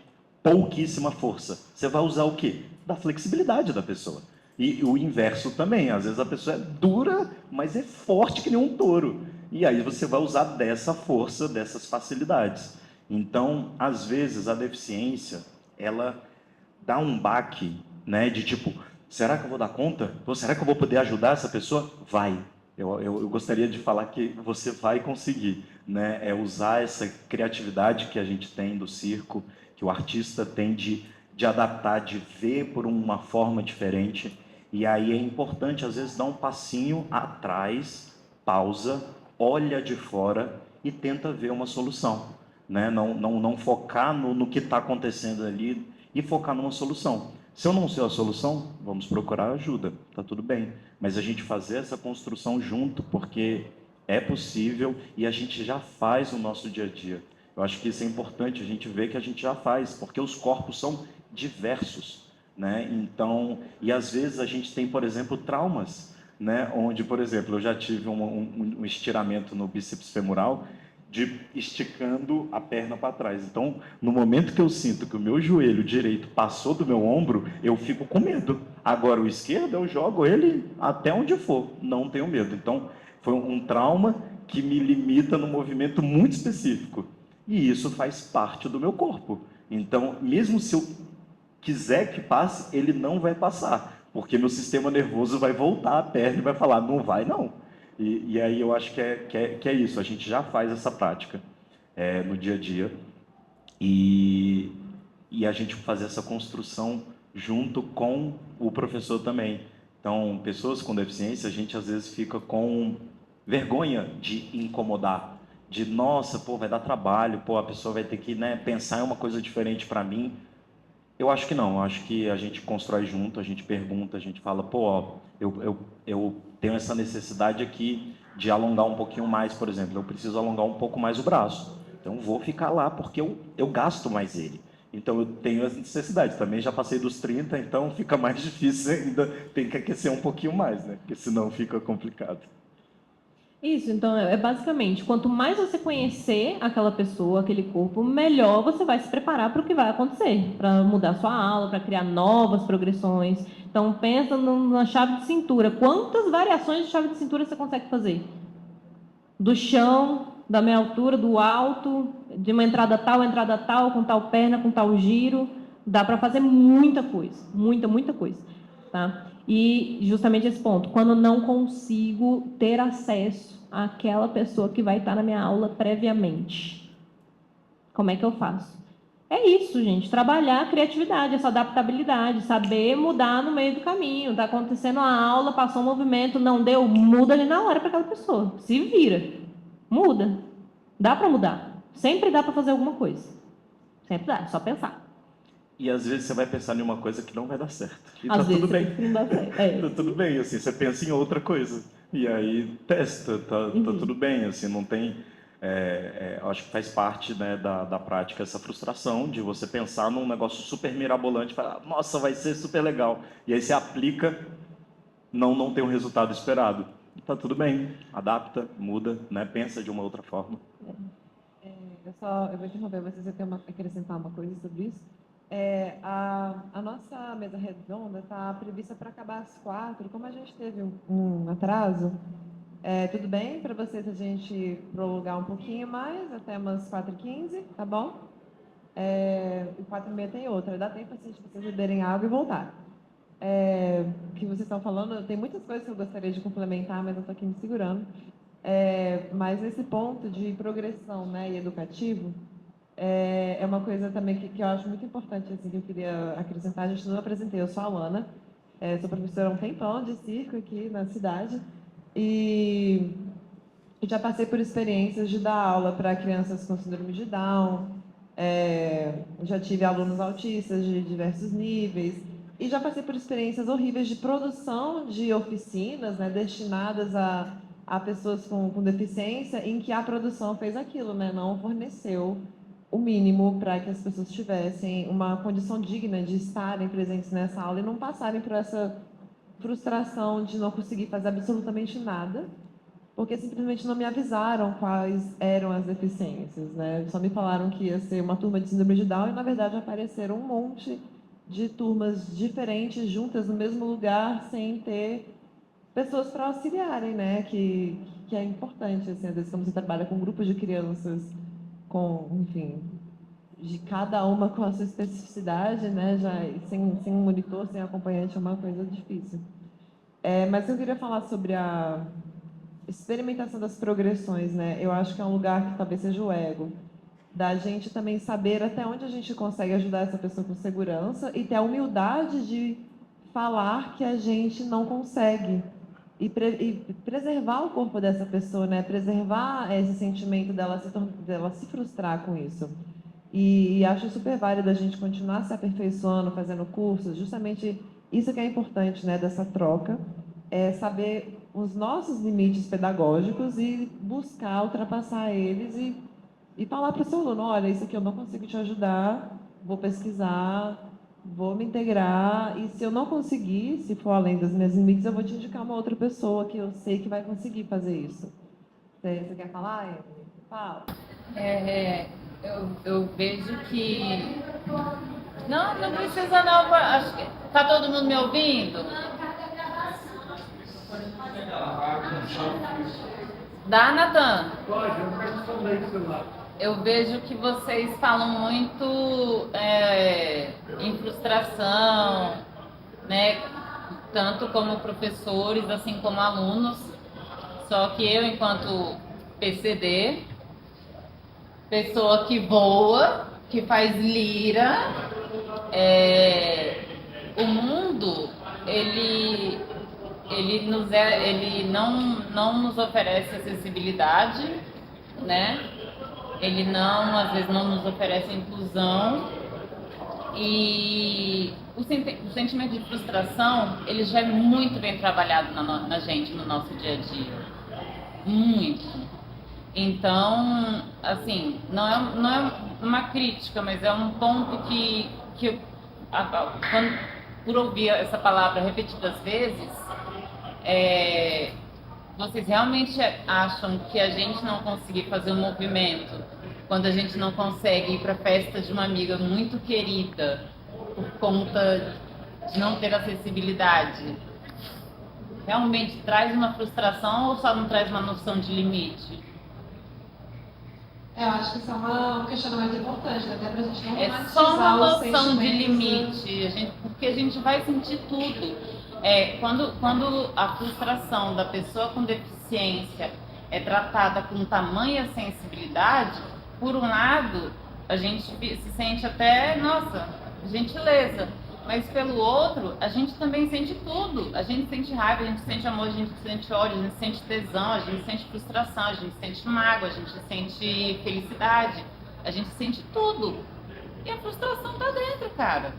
pouquíssima força. Você vai usar o quê? Da flexibilidade da pessoa. E o inverso também. Às vezes a pessoa é dura, mas é forte que nem um touro. E aí você vai usar dessa força, dessas facilidades. Então, às vezes, a deficiência, ela dá um baque, né, de tipo, será que eu vou dar conta? Ou será que eu vou poder ajudar essa pessoa? Vai. Eu gostaria de falar que você vai conseguir, né? É usar essa criatividade que a gente tem do circo, que o artista tem de adaptar, de ver por uma forma diferente. E aí é importante, às vezes, dar um passinho atrás, pausa, olha de fora e tenta ver uma solução, né? Não focar no que está acontecendo ali e focar numa solução. Se eu não sei a solução, vamos procurar ajuda, tá tudo bem. Mas a gente fazer essa construção junto, porque é possível e a gente já faz no nosso dia a dia. Eu acho que isso é importante, a gente ver que a gente já faz, porque os corpos são diversos, né? Então, e às vezes a gente tem, por exemplo, traumas, né? Onde, por exemplo, eu já tive um estiramento no bíceps femoral, de esticando a perna para trás. Então, no momento que eu sinto que o meu joelho direito passou do meu ombro, eu fico com medo. Agora, o esquerdo, eu jogo ele até onde for, não tenho medo. Então, foi um trauma que me limita num movimento muito específico. E isso faz parte do meu corpo. Então, mesmo se eu quiser que passe, ele não vai passar, porque meu sistema nervoso vai voltar à perna e vai falar, não vai não. E aí eu acho que é isso, a gente já faz essa prática no dia a dia, e, e a gente fazer essa construção junto com o professor também. Então, pessoas com deficiência, a gente às vezes fica com vergonha de incomodar, de, nossa, pô, vai dar trabalho, pô, a pessoa vai ter que, né, pensar em uma coisa diferente para mim. Eu acho que não, eu acho que a gente constrói junto, a gente pergunta, a gente fala, pô, ó, eu tenho essa necessidade aqui de alongar um pouquinho mais, por exemplo, eu preciso alongar um pouco mais o braço, então vou ficar lá porque eu gasto mais ele. Então eu tenho essa necessidade, também já passei dos 30, então fica mais difícil ainda, tem que aquecer um pouquinho mais, né? Porque senão fica complicado. Isso, então é basicamente, quanto mais você conhecer aquela pessoa, aquele corpo, melhor você vai se preparar para o que vai acontecer, para mudar sua aula, para criar novas progressões. Então pensa na chave de cintura. Quantas variações de chave de cintura você consegue fazer? Do chão, da meia altura, do alto, de uma entrada tal, com tal perna, com tal giro. Dá para fazer muita coisa, muita coisa, tá? E justamente esse ponto, quando não consigo ter acesso àquela pessoa que vai estar na minha aula previamente, como é que eu faço? É isso, gente, trabalhar a criatividade, essa adaptabilidade, saber mudar no meio do caminho. Está acontecendo a aula, passou um movimento, não deu, muda ali na hora para aquela pessoa. Se vira, muda. Dá para mudar. Sempre dá para fazer alguma coisa. Sempre dá, é só pensar. E às vezes você vai pensar em uma coisa que não vai dar certo. E Às tá vezes tudo bem. não dá certo. É. Tá tudo bem, assim, você pensa em outra coisa. E aí testa, tá tudo bem, assim, não tem... acho que faz parte, né, da prática essa frustração de você pensar num negócio super mirabolante e falar, nossa, vai ser super legal. E aí você aplica, não tem o resultado esperado. E tá tudo bem, adapta, muda, né, pensa de uma outra forma. Eu vou interromper vocês, eu tenho acrescentar uma coisa sobre isso. A nossa mesa redonda está prevista para acabar às 4. Como a gente teve um atraso, tudo bem para vocês a gente prolongar um pouquinho mais, até umas 4h15, tá bom? E 4h30 tem outra, dá tempo assim, de vocês beberem água e voltar. O que vocês estão falando, tem muitas coisas que eu gostaria de complementar, mas eu estou aqui me segurando. Mas nesse ponto de progressão, né, e educativo, é uma coisa também que eu acho muito importante, assim, que eu queria acrescentar. A gente não apresentei, eu sou a Alana, sou professora há um tempão de circo aqui na cidade, e eu já passei por experiências de dar aula para crianças com síndrome de Down, já tive alunos autistas de diversos níveis, e já passei por experiências horríveis de produção de oficinas, né, destinadas a pessoas com deficiência, em que a produção fez aquilo, né, não forneceu o mínimo para que as pessoas tivessem uma condição digna de estarem presentes nessa aula e não passarem por essa frustração de não conseguir fazer absolutamente nada, porque simplesmente não me avisaram quais eram as deficiências, né? Só me falaram que ia ser uma turma de síndrome de Down e, na verdade, apareceram um monte de turmas diferentes juntas no mesmo lugar, sem ter pessoas para auxiliarem, né? Que é importante, assim, às vezes quando você trabalha com um grupo de crianças enfim, de cada uma com a sua especificidade, né? Já sem um monitor, sem acompanhante, é uma coisa difícil. Mas eu queria falar sobre a experimentação das progressões, né? Eu acho que é um lugar que talvez seja o ego, da gente também saber até onde a gente consegue ajudar essa pessoa com segurança e ter a humildade de falar que a gente não consegue. E preservar o corpo dessa pessoa, né? Preservar esse sentimento dela se frustrar com isso. E acho super válido a gente continuar se aperfeiçoando, fazendo cursos, justamente isso que é importante, né, dessa troca, é saber os nossos limites pedagógicos e buscar ultrapassar eles e falar para o seu aluno, olha, isso aqui eu não consigo te ajudar, vou pesquisar, vou me integrar, e se eu não conseguir, se for além das minhas limites, eu vou te indicar uma outra pessoa que eu sei que vai conseguir fazer isso. Você quer falar, Emily? Fala. Eu vejo que... Não precisa não, acho que... Tá todo mundo me ouvindo? Dá, Natan? Pode, eu quero também do celular. eu vejo que vocês falam muito em frustração, né? Tanto como professores, assim como alunos. Só que eu, enquanto PCD, pessoa que voa, que faz lira, o mundo, ele não nos oferece acessibilidade, né? Ele às vezes não nos oferece inclusão, e o sentimento de frustração, ele já é muito bem trabalhado na gente, no nosso dia a dia, muito. Então, assim, não é uma crítica, mas é um ponto que por ouvir essa palavra repetidas vezes, vocês realmente acham que a gente não conseguir fazer um movimento, quando a gente não consegue ir para a festa de uma amiga muito querida, por conta de não ter acessibilidade, realmente traz uma frustração ou só não traz uma noção de limite? Eu acho que isso é um questionamento importante, até pra gente não É só uma romantizar os noção de sentimentos, limite, porque a gente vai sentir tudo. Quando a frustração da pessoa com deficiência é tratada com tamanha sensibilidade, por um lado, a gente se sente até, nossa, gentileza. Mas pelo outro, a gente também sente tudo. A gente sente raiva, a gente sente amor, a gente sente ódio, a gente sente tesão, a gente sente frustração, a gente sente mágoa, a gente sente felicidade, a gente sente tudo. E a frustração tá dentro, cara.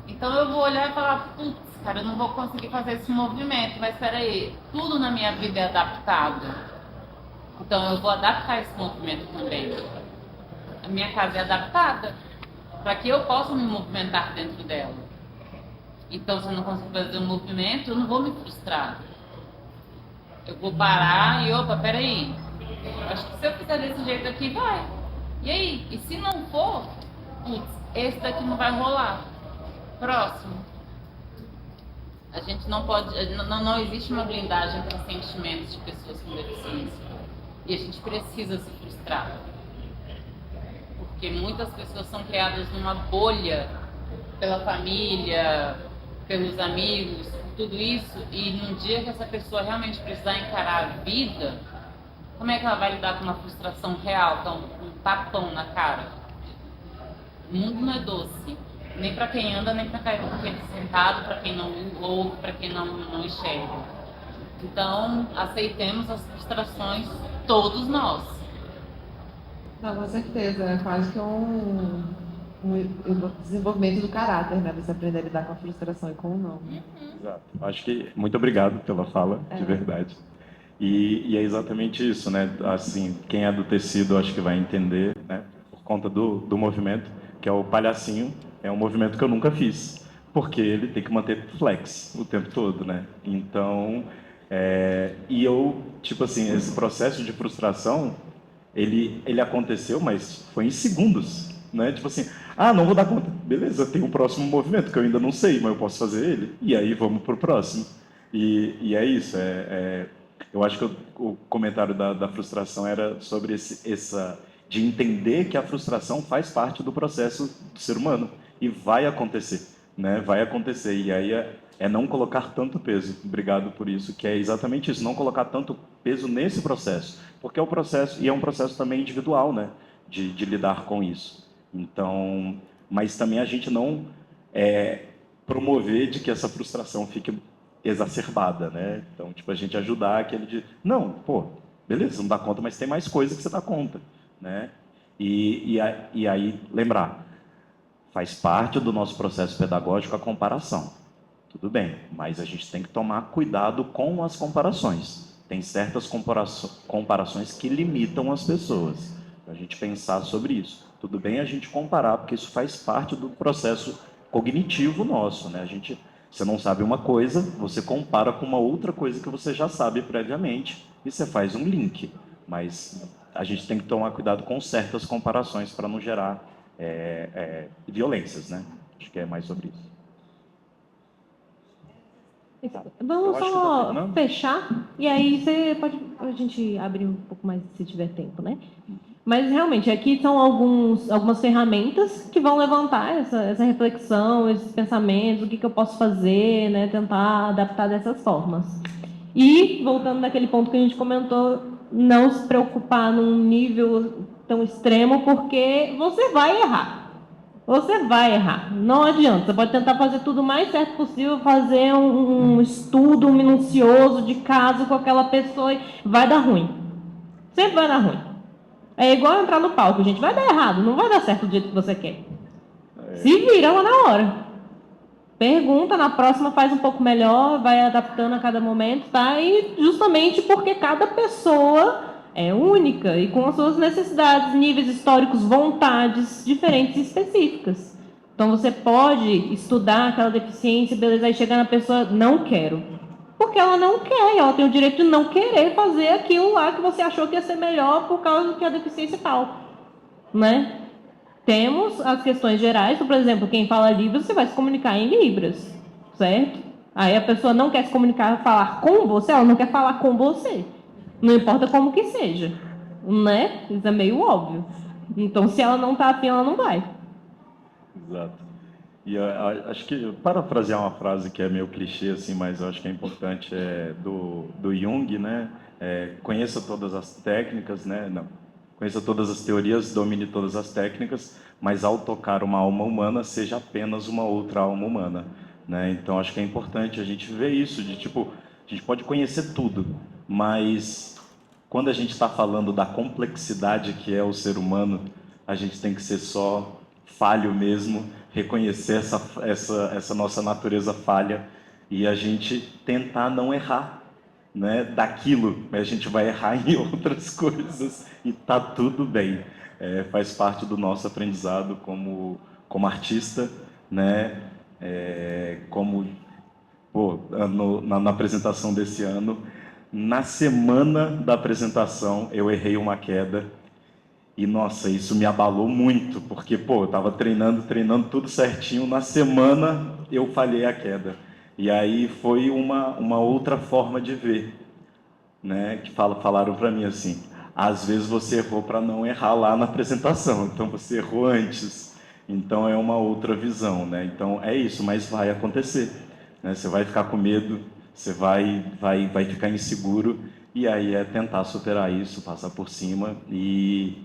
Então eu vou olhar e falar, putz, cara, eu não vou conseguir fazer esse movimento, mas peraí, tudo na minha vida é adaptado. Então eu vou adaptar esse movimento também. A minha casa é adaptada para que eu possa me movimentar dentro dela. Então, se eu não consigo fazer um movimento, eu não vou me frustrar. Eu vou parar e, opa, peraí. Acho que se eu fizer desse jeito aqui, vai. E aí? E se não for, putz, esse daqui não vai rolar. Próximo. A gente não pode... Não existe uma blindagem para sentimentos de pessoas com deficiência. E a gente precisa se frustrar. Porque muitas pessoas são criadas numa bolha pela família, pelos amigos, tudo isso, e num dia que essa pessoa realmente precisar encarar a vida, como é que ela vai lidar com uma frustração real, com um tapão na cara? O mundo não é doce, nem para quem anda, nem para quem está sentado, para quem não ouve, para quem não enxerga. Então, aceitemos as frustrações, todos nós. Não, com certeza, é quase que um desenvolvimento do caráter, né? Você aprender a lidar com a frustração e com o não. Exato. Acho que muito obrigado pela fala, de verdade. E é exatamente isso, né? Assim, quem é do tecido acho que vai entender, né? Por conta do movimento, que é o palhacinho, é um movimento que eu nunca fiz, porque ele tem que manter flex o tempo todo, né? Então, e eu, tipo assim, esse processo de frustração, ele aconteceu, mas foi em segundos, né? Tipo assim, não vou dar conta. Beleza, tem um próximo movimento que eu ainda não sei, mas eu posso fazer ele. E aí vamos pro próximo. E é isso. Eu acho que o comentário da frustração era sobre de entender que a frustração faz parte do processo do ser humano. E vai acontecer, né? Vai acontecer. E aí é não colocar tanto peso. Obrigado por isso, que é exatamente isso. Não colocar tanto peso nesse processo. Porque é um processo, e é um processo também individual, né? De lidar com isso. Então, mas também a gente não promover de que essa frustração fique exacerbada, né? Então, tipo, a gente ajudar aquele de, não, pô, beleza, não dá conta, mas tem mais coisa que você dá conta, né? E aí, lembrar, faz parte do nosso processo pedagógico a comparação. Tudo bem, mas a gente tem que tomar cuidado com as comparações. Tem certas comparações que limitam as pessoas. A gente pensar sobre isso. Tudo bem a gente comparar, porque isso faz parte do processo cognitivo nosso, né? Você não sabe uma coisa, você compara com uma outra coisa que você já sabe previamente e você faz um link. Mas a gente tem que tomar cuidado com certas comparações para não gerar violências, né? Acho que é mais sobre isso. Vamos só fechar, e aí a gente abrir um pouco mais se tiver tempo, né? Mas, realmente, aqui são algumas ferramentas que vão levantar essa reflexão, esses pensamentos, o que eu posso fazer, né, tentar adaptar dessas formas. E, voltando naquele ponto que a gente comentou, não se preocupar num nível tão extremo, porque você vai errar. Você vai errar, não adianta. Você pode tentar fazer tudo o mais certo possível, fazer um estudo minucioso de caso com aquela pessoa e vai dar ruim. Sempre vai dar ruim. É igual entrar no palco, gente. Vai dar errado, não vai dar certo do jeito que você quer. Se vira lá na hora. Pergunta, na próxima faz um pouco melhor, vai adaptando a cada momento, tá? E justamente porque cada pessoa é única e com as suas necessidades, níveis históricos, vontades diferentes e específicas. Então você pode estudar aquela deficiência, beleza, aí chegar na pessoa, não quero. Porque ela não quer, ela tem o direito de não querer fazer aquilo lá que você achou que ia ser melhor por causa que a deficiência é tal, né? Temos as questões gerais, por exemplo, quem fala Libras, você vai se comunicar em Libras, certo? Aí a pessoa não quer se comunicar, falar com você, ela não quer falar com você. Não importa como que seja, né? Isso é meio óbvio. Então, se ela não está afim, ela não vai. Exato. E acho que, parafrasear uma frase que é meio clichê, assim, mas eu acho que é importante, do Jung, né? Conheça todas as técnicas, né? Não. Conheça todas as teorias, domine todas as técnicas, mas ao tocar uma alma humana, seja apenas uma outra alma humana, né? Então, acho que é importante a gente ver isso, de tipo, a gente pode conhecer tudo, mas quando a gente está falando da complexidade que é o ser humano, a gente tem que ser só falho mesmo, reconhecer essa nossa natureza falha e a gente tentar não errar, né, daquilo, mas a gente vai errar em outras coisas e tá tudo bem. Faz parte do nosso aprendizado como artista, né? Na apresentação desse ano, na semana da apresentação, eu errei uma queda. E, nossa, isso me abalou muito, porque, eu estava treinando tudo certinho. Na semana, eu falhei a queda. E aí foi uma outra forma de ver, né? Que falaram para mim assim, às vezes você errou para não errar lá na apresentação, então você errou antes. Então, é uma outra visão, né? Então, é isso, mas vai acontecer, né? Você vai ficar com medo, você vai ficar inseguro, e aí é tentar superar isso, passar por cima e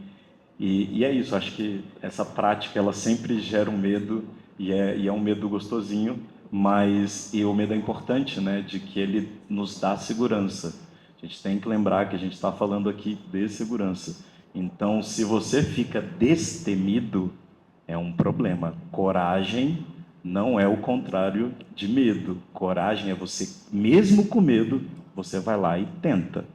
é isso. Acho que essa prática ela sempre gera um medo e é um medo gostosinho, mas o medo é importante, né? De que ele nos dá segurança. A gente tem que lembrar que a gente está falando aqui de segurança. Então, se você fica destemido, é um problema. Coragem não é o contrário de medo. Coragem é você, mesmo com medo, você vai lá e tenta.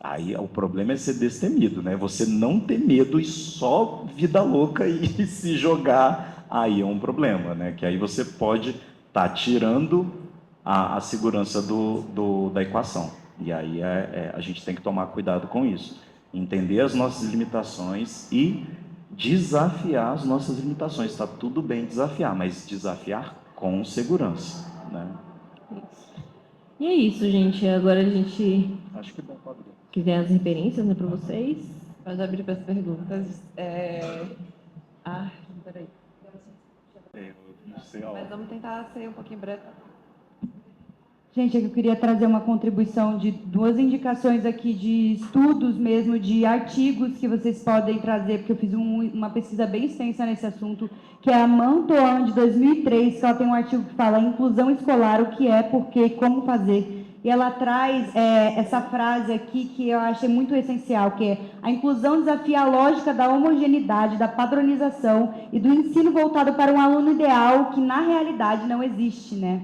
Aí o problema é ser destemido, né? Você não ter medo e só vida louca e se jogar, aí é um problema, né? Que aí você pode estar tirando a segurança da equação. E aí a gente tem que tomar cuidado com isso. Entender as nossas limitações e desafiar as nossas limitações. Está tudo bem desafiar, mas desafiar com segurança, né? E é isso, gente. Agora a gente... Acho que é bom, Pablo. Quiser as referências, né, para vocês. Pode abrir para as perguntas. Peraí. Não sei a Mas vamos tentar ser um pouquinho breve. Gente, eu queria trazer uma contribuição de 2 indicações aqui de estudos mesmo, de artigos que vocês podem trazer, porque eu fiz uma pesquisa bem extensa nesse assunto, que é a Mantoan, de 2003, que ela tem um artigo que fala inclusão escolar, o que é, por quê e como fazer. E ela traz essa frase aqui que eu achei muito essencial, que é: a inclusão desafia a lógica da homogeneidade, da padronização e do ensino voltado para um aluno ideal que, na realidade, não existe, né?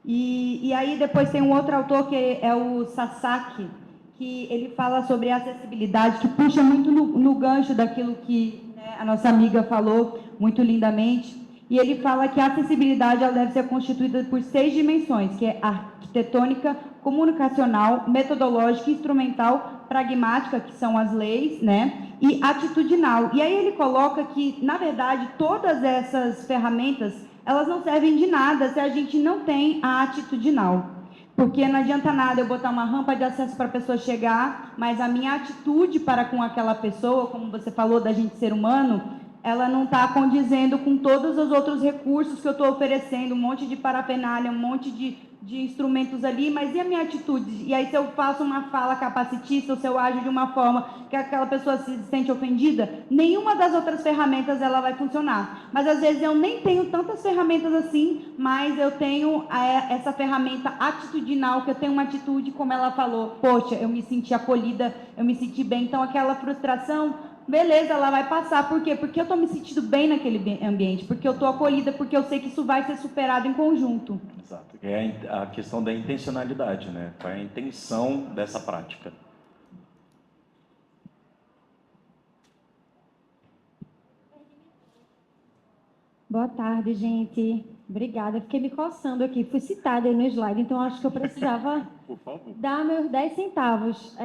E aí depois tem um outro autor, que é o Sasaki, que ele fala sobre acessibilidade, que puxa muito no gancho daquilo que, né, a nossa amiga falou muito lindamente. E ele fala que a acessibilidade ela deve ser constituída por 6 dimensões, que é arquitetônica, comunicacional, metodológica, instrumental, pragmática, que são as leis, né, e atitudinal. E aí ele coloca que, na verdade, todas essas ferramentas, elas não servem de nada se a gente não tem a atitudinal. Porque não adianta nada eu botar uma rampa de acesso para a pessoa chegar, mas a minha atitude para com aquela pessoa, como você falou da gente ser humano, ela não está condizendo com todos os outros recursos que eu estou oferecendo, um monte de parafernália, um monte de instrumentos ali, mas e a minha atitude? E aí se eu faço uma fala capacitista, ou se eu ajo de uma forma que aquela pessoa se sente ofendida, nenhuma das outras ferramentas ela vai funcionar. Mas às vezes eu nem tenho tantas ferramentas assim, mas eu tenho essa ferramenta atitudinal, que eu tenho uma atitude, como ela falou, poxa, eu me senti acolhida, eu me senti bem, então aquela frustração, beleza, ela vai passar. Por quê? Porque eu estou me sentindo bem naquele ambiente, porque eu estou acolhida, porque eu sei que isso vai ser superado em conjunto. Exato. É a questão da intencionalidade, né? Qual é a intenção dessa prática? Boa tarde, gente. Obrigada. Fiquei me coçando aqui. Fui citada aí no slide, então acho que eu precisava Por favor. dar meus 10 centavos.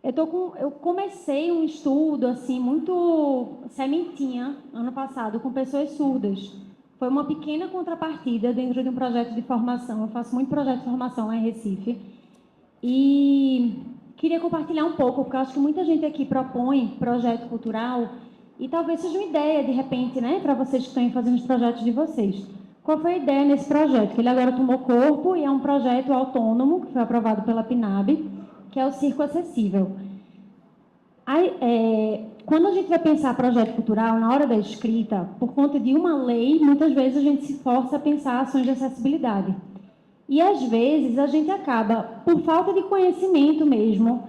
Eu comecei um estudo assim muito sementinha ano passado com pessoas surdas. Foi uma pequena contrapartida dentro de um projeto de formação. Eu faço muito projeto de formação lá em Recife. E queria compartilhar um pouco, porque eu acho que muita gente aqui propõe projeto cultural e talvez seja uma ideia, de repente, né, para vocês que estão fazendo os projetos de vocês. Qual foi a ideia nesse projeto? Que ele agora tomou corpo e é um projeto autônomo, que foi aprovado pela PNAB, que é o Circo Acessível. Quando a gente vai pensar projeto cultural, na hora da escrita, por conta de uma lei, muitas vezes a gente se força a pensar ações de acessibilidade. E, às vezes, a gente acaba, por falta de conhecimento mesmo,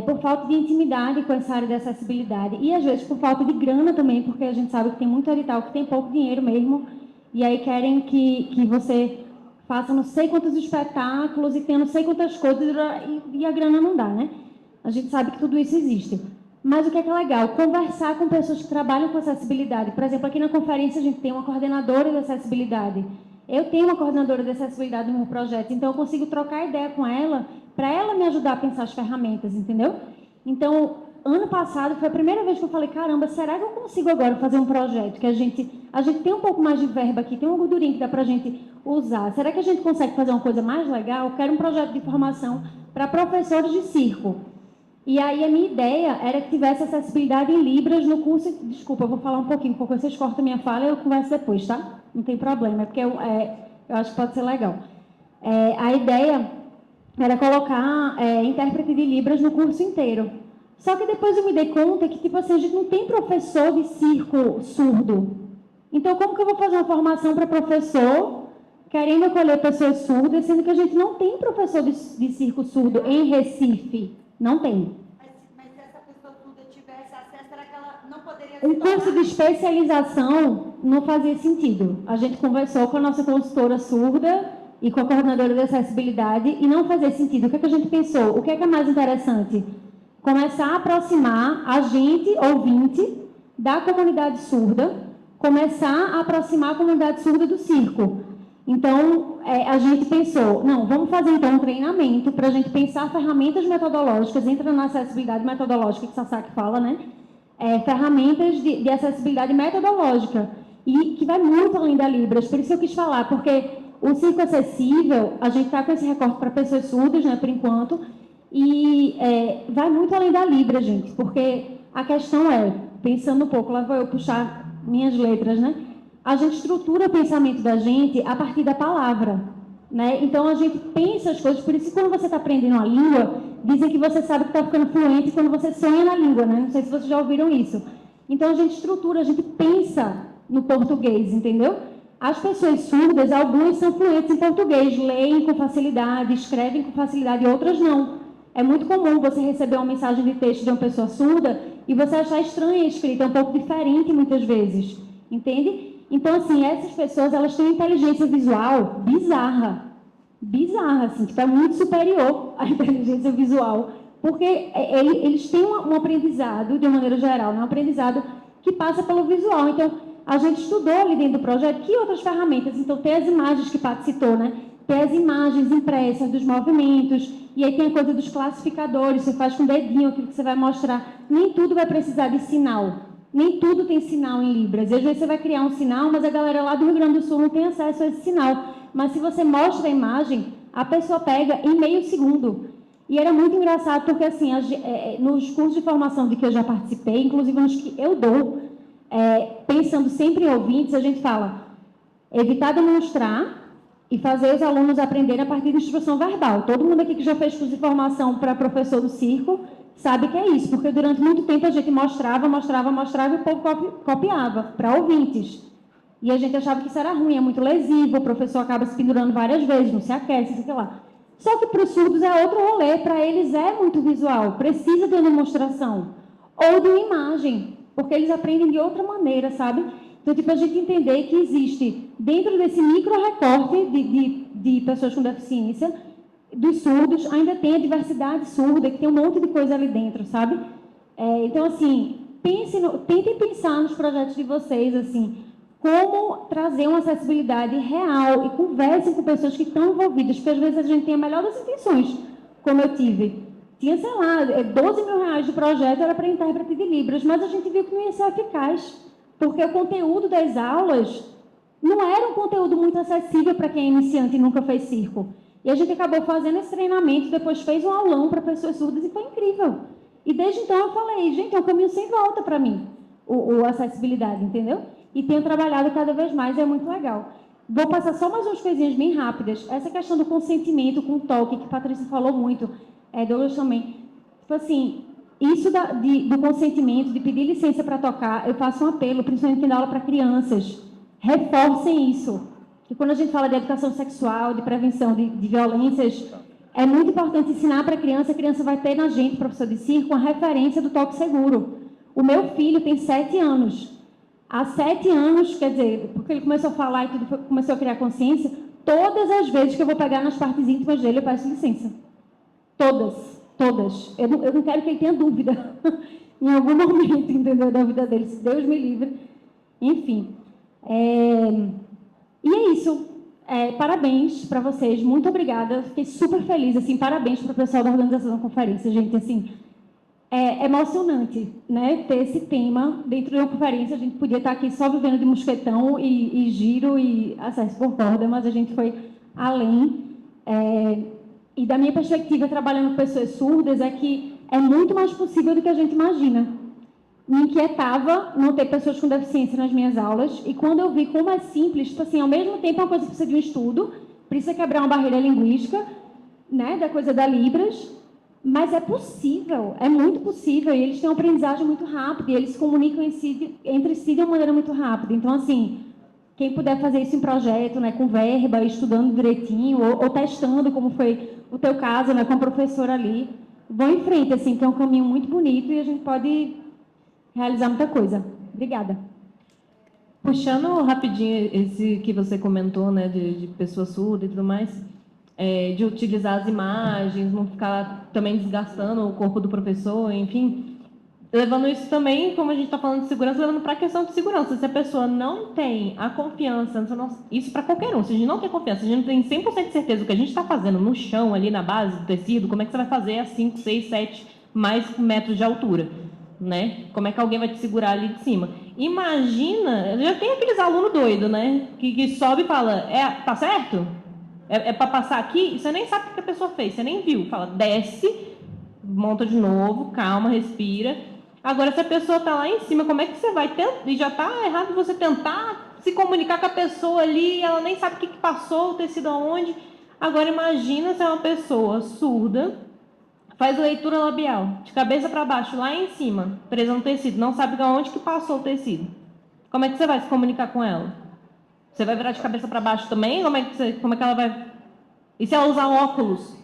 por falta de intimidade com essa área de acessibilidade, e, às vezes, por falta de grana também, porque a gente sabe que tem muito edital que tem pouco dinheiro mesmo, e aí querem que você faça não sei quantos espetáculos e tenha não sei quantas coisas, e a grana não dá, né? A gente sabe que tudo isso existe. Mas o que é legal? Conversar com pessoas que trabalham com acessibilidade. Por exemplo, aqui na conferência a gente tem uma coordenadora de acessibilidade. Eu tenho uma coordenadora de acessibilidade no meu projeto, então eu consigo trocar ideia com ela para ela me ajudar a pensar as ferramentas, entendeu? Então, ano passado foi a primeira vez que eu falei, caramba, será que eu consigo agora fazer um projeto que a gente tem um pouco mais de verba aqui, tem uma gordurinha que dá para a gente usar. Será que a gente consegue fazer uma coisa mais legal? Eu quero um projeto de formação para professores de circo. E aí a minha ideia era que tivesse acessibilidade em Libras no curso... Desculpa, eu vou falar um pouquinho, porque vocês cortam minha fala e eu converso depois, tá? Não tem problema, é porque eu acho que pode ser legal. A ideia era colocar intérprete de Libras no curso inteiro. Só que depois eu me dei conta que, tipo assim, a gente não tem professor de circo surdo. Então, como que eu vou fazer uma formação para professor querendo acolher pessoas surdas, sendo que a gente não tem professor de circo surdo em Recife? Não tem. Mas se essa pessoa surda tivesse acesso, será que ela não poderia... Um curso de especialização não fazia sentido. A gente conversou com a nossa consultora surda e com a coordenadora de acessibilidade e não fazia sentido. O que é que a gente pensou? O que é mais interessante? Começar a aproximar a gente, ouvinte, da comunidade surda, começar a aproximar a comunidade surda do circo. Então, a gente pensou, não, vamos fazer então um treinamento para a gente pensar ferramentas metodológicas, entra na acessibilidade metodológica que Sasaki fala, né? Ferramentas de acessibilidade metodológica, e que vai muito além da Libras. Por isso que eu quis falar, porque o Circo Acessível, a gente está com esse recorte para pessoas surdas, né, por enquanto, e vai muito além da Libras, gente, porque a questão pensando um pouco, lá vou eu puxar minhas letras, né? A gente estrutura o pensamento da gente a partir da palavra, né? Então, a gente pensa as coisas, por isso que quando você está aprendendo a língua, dizem que você sabe que está ficando fluente quando você sonha na língua, né? Não sei se vocês já ouviram isso. Então, a gente estrutura, a gente pensa no português, entendeu? As pessoas surdas, algumas são fluentes em português, leem com facilidade, escrevem com facilidade, e outras não. É muito comum você receber uma mensagem de texto de uma pessoa surda e você achar estranha a escrita, é um pouco diferente muitas vezes, entende? Então, assim, essas pessoas, elas têm uma inteligência visual bizarra, assim, que está muito superior à inteligência visual, porque eles têm um aprendizado, de uma maneira geral, um aprendizado que passa pelo visual. Então, a gente estudou ali dentro do projeto que outras ferramentas, então tem as imagens que Paty citou, né? Tem as imagens impressas dos movimentos, e aí tem a coisa dos classificadores, você faz com o dedinho aquilo que você vai mostrar. Nem tudo vai precisar de sinal. Nem tudo tem sinal em Libras. E às vezes você vai criar um sinal, mas a galera lá do Rio Grande do Sul não tem acesso a esse sinal. Mas se você mostra a imagem, a pessoa pega em meio segundo. E era muito engraçado porque, assim, nos cursos de formação de que eu já participei, inclusive nos que eu dou, pensando sempre em ouvintes, a gente fala evitar demonstrar e fazer os alunos aprenderem a partir de instrução verbal. Todo mundo aqui que já fez curso de formação para professor do circo sabe que é isso, porque durante muito tempo a gente mostrava e o povo copiava para ouvintes. E a gente achava que isso era ruim, é muito lesivo, o professor acaba se pendurando várias vezes, não se aquece, sei lá. Só que para os surdos é outro rolê, para eles é muito visual, precisa de uma demonstração ou de uma imagem, porque eles aprendem de outra maneira, sabe? Então, tipo, a gente entender que existe, dentro desse micro-recorte de pessoas com deficiência, dos surdos, ainda tem a diversidade surda, que tem um monte de coisa ali dentro, sabe? Então, assim, tentem pensar nos projetos de vocês, assim, como trazer uma acessibilidade real e conversem com pessoas que estão envolvidas, porque às vezes a gente tem a melhor das intenções, como eu tive. Tinha, sei lá, 12 mil reais de projeto, era para intérprete de Libras, mas a gente viu que não ia ser eficaz, porque o conteúdo das aulas não era um conteúdo muito acessível para quem é iniciante e nunca fez circo. E a gente acabou fazendo esse treinamento, depois fez um aulão para pessoas surdas e foi incrível. E desde então eu falei, gente, é um caminho sem volta para mim, a acessibilidade, entendeu? E tenho trabalhado cada vez mais, é muito legal. Vou passar só mais umas coisinhas bem rápidas. Essa questão do consentimento com toque, que a Patrícia falou muito, Douglas também. Tipo assim, isso do consentimento, de pedir licença para tocar, eu faço um apelo, principalmente quem dá aula para crianças. Reforcem isso. E quando a gente fala de educação sexual, de prevenção de violências, é muito importante ensinar para a criança vai ter na gente, professor de circo, uma referência do toque seguro. O meu filho tem 7 anos. Há 7 anos, quer dizer, porque ele começou a falar e tudo, começou a criar consciência, todas as vezes que eu vou pegar nas partes íntimas dele, eu peço licença. Todas. Eu não quero que ele tenha dúvida em algum momento, entendeu, da vida dele, se Deus me livre. Enfim. E é isso. Parabéns para vocês, muito obrigada. Fiquei super feliz, assim, parabéns para o pessoal da organização da conferência, gente, assim, é emocionante, né, ter esse tema dentro de uma conferência. A gente podia estar aqui só vivendo de mosquetão e giro e acesso por corda, mas a gente foi além. E da minha perspectiva, trabalhando com pessoas surdas, é que é muito mais possível do que a gente imagina. Me inquietava não ter pessoas com deficiência nas minhas aulas, e quando eu vi como é simples, tipo assim, ao mesmo tempo é uma coisa que precisa de um estudo, precisa quebrar uma barreira linguística, né, da coisa da Libras, mas é possível, é muito possível, e eles têm uma aprendizagem muito rápida, e eles se comunicam entre si de uma maneira muito rápida. Então, assim, quem puder fazer isso em projeto, né, com verba, estudando direitinho, ou testando, como foi o teu caso, né, com a professora ali, vão em frente, assim, que é um caminho muito bonito e a gente pode realizar muita coisa. Obrigada. Puxando rapidinho esse que você comentou, né, de pessoa surda e tudo mais, de utilizar as imagens, não ficar também desgastando o corpo do professor, enfim, levando isso também, como a gente está falando de segurança, levando para a questão de segurança. Se a pessoa não tem a confiança, isso para qualquer um, se a gente não tem confiança, se a gente não tem 100% de certeza do que a gente está fazendo no chão, ali na base do tecido, como é que você vai fazer a 5, 6, 7 mais metros de altura? Né? Como é que alguém vai te segurar ali de cima? Imagina, já tem aqueles alunos doidos, né? Que sobe e fala, tá certo? É para passar aqui? E você nem sabe o que a pessoa fez, você nem viu. Fala, desce, monta de novo, calma, respira. Agora, se a pessoa está lá em cima, como é que você vai tentar? E já está errado você tentar se comunicar com a pessoa ali, ela nem sabe o que passou, o tecido aonde. Agora, imagina se é uma pessoa surda, faz leitura labial, de cabeça para baixo, lá em cima, presa no tecido, não sabe aonde que passou o tecido. Como é que você vai se comunicar com ela? Você vai virar de cabeça para baixo também? Como é que ela vai... E se ela usar óculos?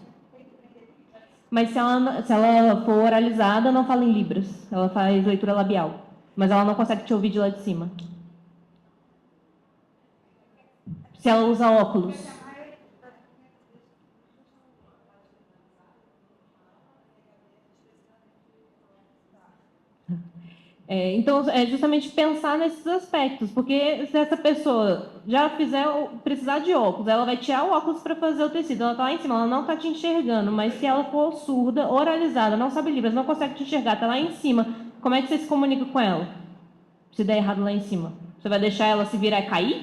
Mas se ela for oralizada, não fala em Libras. Ela faz leitura labial. Mas ela não consegue te ouvir de lá de cima. Se ela usa óculos. Então, é justamente pensar nesses aspectos, porque se essa pessoa já precisar de óculos, ela vai tirar o óculos para fazer o tecido, ela está lá em cima, ela não está te enxergando, mas se ela for surda, oralizada, não sabe Libras, não consegue te enxergar, está lá em cima, como é que você se comunica com ela? Se der errado lá em cima, você vai deixar ela se virar e cair?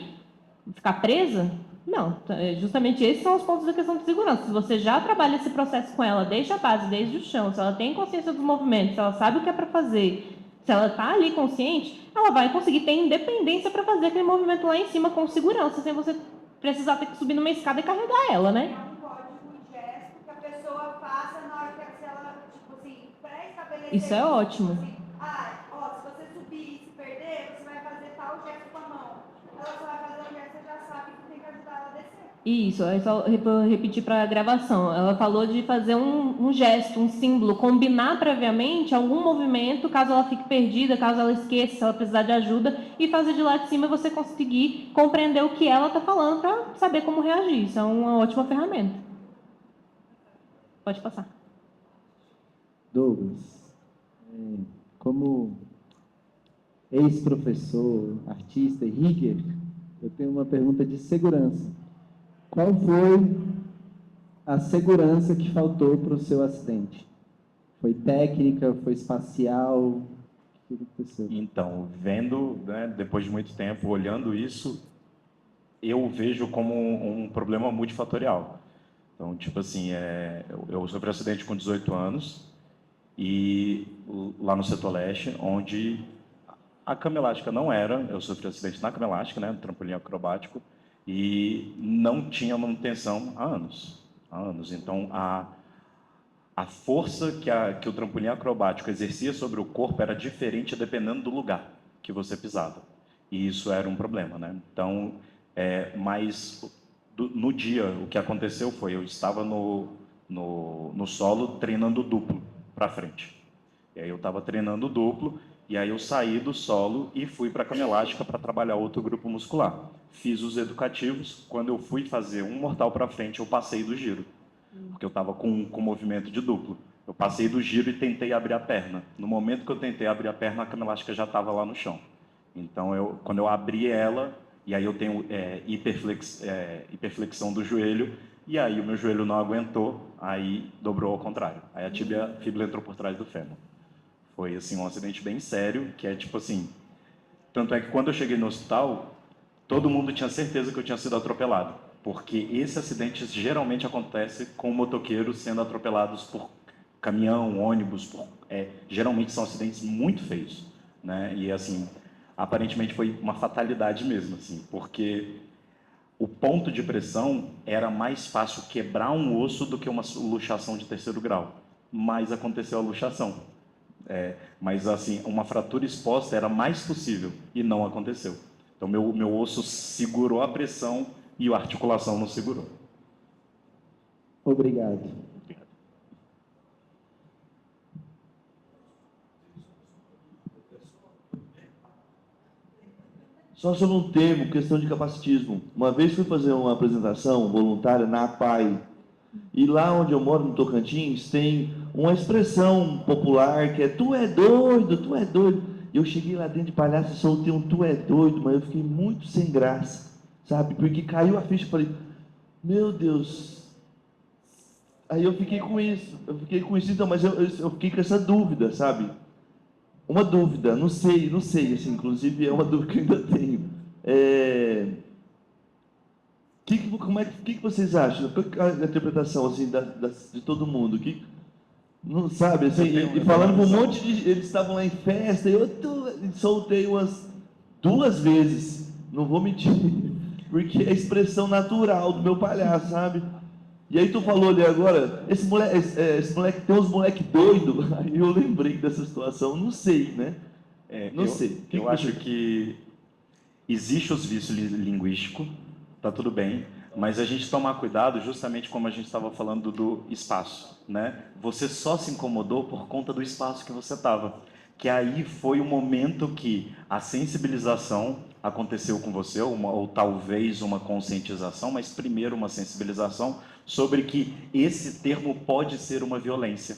Ficar presa? Não, justamente esses são os pontos da questão de segurança. Se você já trabalha esse processo com ela desde a base, desde o chão, se ela tem consciência dos movimentos, se ela sabe o que é para fazer, se ela está ali consciente, ela vai conseguir ter independência para fazer aquele movimento lá em cima com segurança, sem você precisar ter que subir numa escada e carregar ela, né? É um código de gesto que a pessoa faça na hora que ela, tipo assim, pré-estabelecer. Isso é ótimo. Tipo assim, ó, se você subir e se perder, você vai fazer tal gesto com a mão. Ela só vai fazer o gesto, você já sabe que tem que ajudar ela a descer. Isso, é só repetir para a gravação. Ela falou de fazer um gesto, um símbolo, combinar previamente algum movimento, caso ela fique perdida, caso ela esqueça, se ela precisar de ajuda, e fazer de lá de cima você conseguir compreender o que ela está falando para saber como reagir. Isso é uma ótima ferramenta. Pode passar. Douglas, como ex-professor, artista e rigger, eu tenho uma pergunta de segurança. Qual foi a segurança que faltou para o seu acidente? Foi técnica? Foi espacial? O que aconteceu? Então, vendo, né, depois de muito tempo, olhando isso, eu vejo como um problema multifatorial. Então, tipo assim, eu sofri um acidente com 18 anos, e lá no setor leste, onde a cama elástica não era, eu sofri um acidente na cama elástica, né, no trampolim acrobático, e não tinha manutenção há anos. Então, a força que o trampolim acrobático exercia sobre o corpo era diferente dependendo do lugar que você pisava. E isso era um problema, né? Então, mas no dia, o que aconteceu foi, eu estava no solo treinando duplo para frente. E aí eu estava treinando duplo, e aí eu saí do solo e fui para a cama elástica para trabalhar outro grupo muscular. Fiz os educativos. Quando eu fui fazer um mortal para frente, eu passei do giro, porque eu estava com movimento de duplo. Eu passei do giro e tentei abrir a perna. No momento que eu tentei abrir a perna, a cama elástica já estava lá no chão. Então, quando eu abri ela, e aí eu tenho hiperflexão do joelho, e aí o meu joelho não aguentou, aí dobrou ao contrário. Aí a fíbula entrou por trás do fêmur. Foi assim, um acidente bem sério, que é tipo assim... Tanto é que quando eu cheguei no hospital, todo mundo tinha certeza que eu tinha sido atropelado, porque esse acidente geralmente acontece com motoqueiros sendo atropelados por caminhão, ônibus, geralmente são acidentes muito feios, né? E assim, aparentemente foi uma fatalidade mesmo, assim, porque o ponto de pressão era mais fácil quebrar um osso do que uma luxação de 3º grau, mas aconteceu a luxação. Mas assim, uma fratura exposta era mais possível e não aconteceu. Então, meu osso segurou a pressão e a articulação não segurou. Obrigado. Só sobre um termo, questão de capacitismo. Uma vez fui fazer uma apresentação voluntária na APAI, e lá onde eu moro, no Tocantins, tem uma expressão popular que é tu é doido, tu é doido. Eu cheguei lá dentro de palhaço e soltei um tu é doido, mas eu fiquei muito sem graça, sabe? Porque caiu a ficha e falei, meu Deus. Aí eu fiquei com isso, então, mas eu fiquei com essa dúvida, sabe? Uma dúvida, não sei, assim, inclusive é uma dúvida que eu ainda tenho. O que vocês acham? A interpretação assim, de todo mundo? Não sabe, assim, e falando com um monte de... Eles estavam lá em festa, e eu soltei umas 2 vezes, não vou mentir, porque é a expressão natural do meu palhaço, sabe? E aí tu falou ali agora, esse moleque tem uns moleque doido, aí eu lembrei dessa situação, não sei, né? Não sei. Eu acho que existe os vícios linguísticos, tá tudo bem, mas a gente tomar cuidado justamente como a gente estava falando do espaço, né? Você só se incomodou por conta do espaço que você estava, que aí foi o momento que a sensibilização aconteceu com você, ou talvez uma conscientização, mas primeiro uma sensibilização sobre que esse termo pode ser uma violência.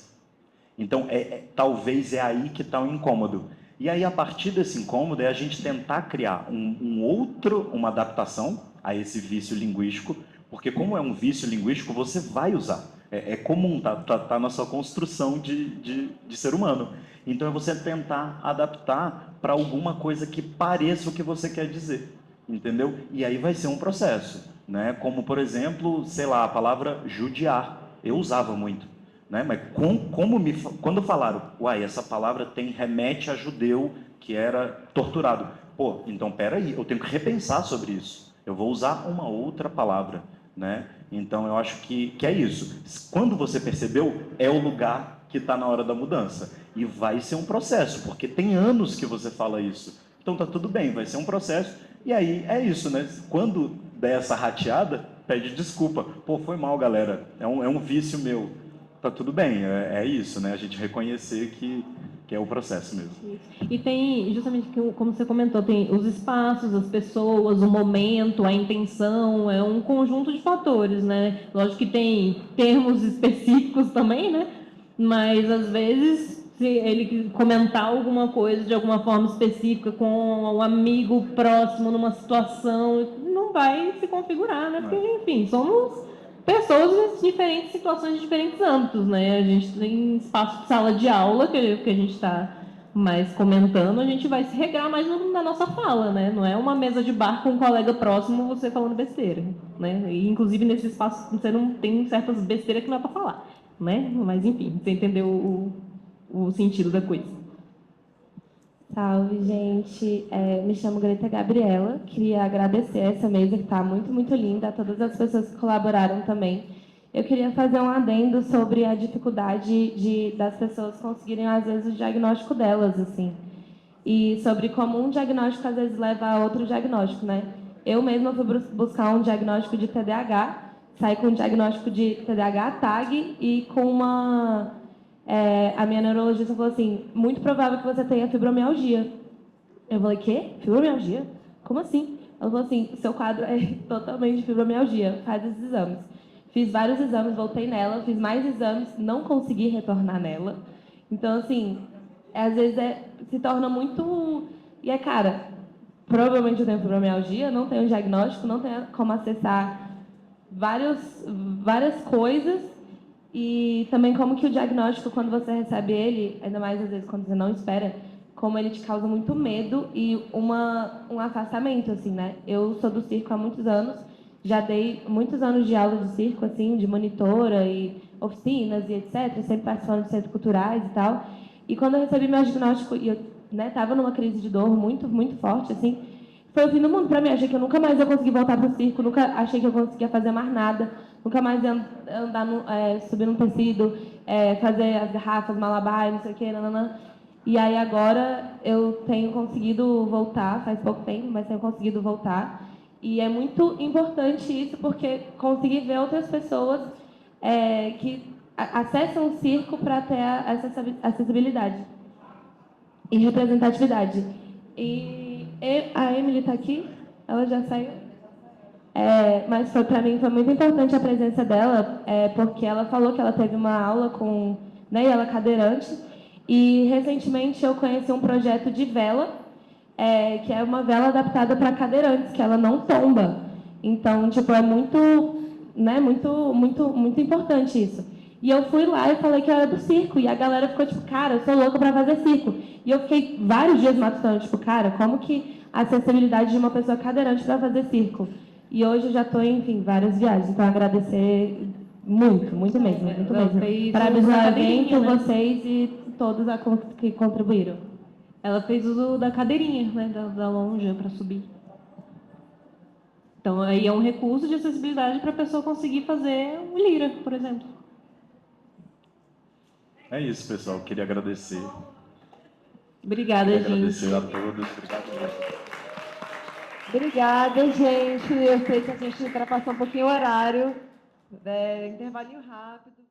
Então, talvez é aí que está o incômodo. E aí, a partir desse incômodo, é a gente tentar criar uma adaptação a esse vício linguístico, porque como é um vício linguístico, você vai usar. É comum, tá na sua construção de ser humano. Então, é você tentar adaptar para alguma coisa que pareça o que você quer dizer. entendeu? E aí vai ser um processo, né? Como, por exemplo, sei lá, a palavra judiar. Eu usava muito, né? Mas quando falaram, uai, essa palavra remete a judeu que era torturado. Pô, então peraí, eu tenho que repensar sobre isso. Eu vou usar uma outra palavra, né? Então eu acho que é isso. Quando você percebeu, é o lugar que está na hora da mudança. E vai ser um processo, porque tem anos que você fala isso. Então tá tudo bem, vai ser um processo. E aí é isso, né? Quando der essa rateada, pede desculpa. Pô, foi mal, galera. É um vício meu. Tá tudo bem, é isso, né? A gente reconhecer que é o processo mesmo. E tem, justamente como você comentou, tem os espaços, as pessoas, o momento, a intenção, é um conjunto de fatores, né? Lógico que tem termos específicos também, né? Mas, às vezes, se ele comentar alguma coisa de alguma forma específica com um amigo próximo numa situação, não vai se configurar, né? Porque, enfim, somos pessoas em diferentes situações, em diferentes âmbitos, né? A gente tem espaço de sala de aula, que a gente está mais comentando, a gente vai se regrar mais na nossa fala, né? Não é uma mesa de bar com um colega próximo, você falando besteira, né? E, inclusive, nesse espaço, você não tem certas besteiras que não é para falar, né? Mas, enfim, você entendeu o sentido da coisa. Salve, gente. Me chamo Greta Gabriela. Queria agradecer essa mesa que está muito, muito linda, a todas as pessoas que colaboraram também. Eu queria fazer um adendo sobre a dificuldade das pessoas conseguirem, às vezes, o diagnóstico delas, assim. E sobre como um diagnóstico, às vezes, leva a outro diagnóstico, né? Eu mesma fui buscar um diagnóstico de TDAH, saí com um diagnóstico de TDAH, TAG, e com a minha neurologista falou assim, muito provável que você tenha fibromialgia. Eu falei, quê? Fibromialgia? Como assim? Ela falou assim, seu quadro é totalmente de fibromialgia, faz esses exames. Fiz vários exames, voltei nela, fiz mais exames, não consegui retornar nela. Então, assim, às vezes se torna muito... E cara, provavelmente eu tenho fibromialgia, não tenho diagnóstico, não tenho como acessar várias coisas. E também como que o diagnóstico, quando você recebe ele, ainda mais às vezes quando você não espera, como ele te causa muito medo e um afastamento, assim, né? Eu sou do circo há muitos anos, já dei muitos anos de aula de circo, assim, de monitora e oficinas e etc., sempre participando de centros culturais e tal. E quando eu recebi meu diagnóstico, e eu estava numa crise de dor muito, muito forte, assim, foi o fim do mundo para mim. Achei que eu nunca mais ia conseguir voltar para o circo, nunca achei que eu conseguia fazer mais nada, nunca mais ia andar subir num tecido, fazer as garrafas, malabar, não sei o quê, nananã. E aí agora eu tenho conseguido voltar, faz pouco tempo, mas tenho conseguido voltar. E é muito importante isso, porque consegui ver outras pessoas que acessam o circo para ter essa acessibilidade e representatividade. E a Emily está aqui, ela já saiu. Mas para mim foi muito importante a presença dela, porque ela falou que ela teve uma aula com... Né, e ela é cadeirante. E recentemente eu conheci um projeto de vela, que é uma vela adaptada para cadeirantes, que ela não tomba. Então, tipo, é muito, né, muito importante isso. E eu fui lá e falei que eu era do circo, e a galera ficou tipo, cara, eu sou louca para fazer circo. E eu fiquei vários dias matutando, tipo, cara, como que a acessibilidade de uma pessoa cadeirante para fazer circo? E hoje eu já estou em, enfim, várias viagens, então agradecer muito mesmo, muito mesmo. Parabenizar o evento, né? Vocês e todos que contribuíram. Ela fez uso da cadeirinha, né, da lonja para subir. Então, aí é um recurso de acessibilidade para a pessoa conseguir fazer um lira, por exemplo. É isso, pessoal. Queria agradecer. Obrigada, gente. Agradecer a todos. Obrigado. Obrigada, gente. Eu sei que a gente ultrapassou um pouquinho o horário. Intervalinho rápido.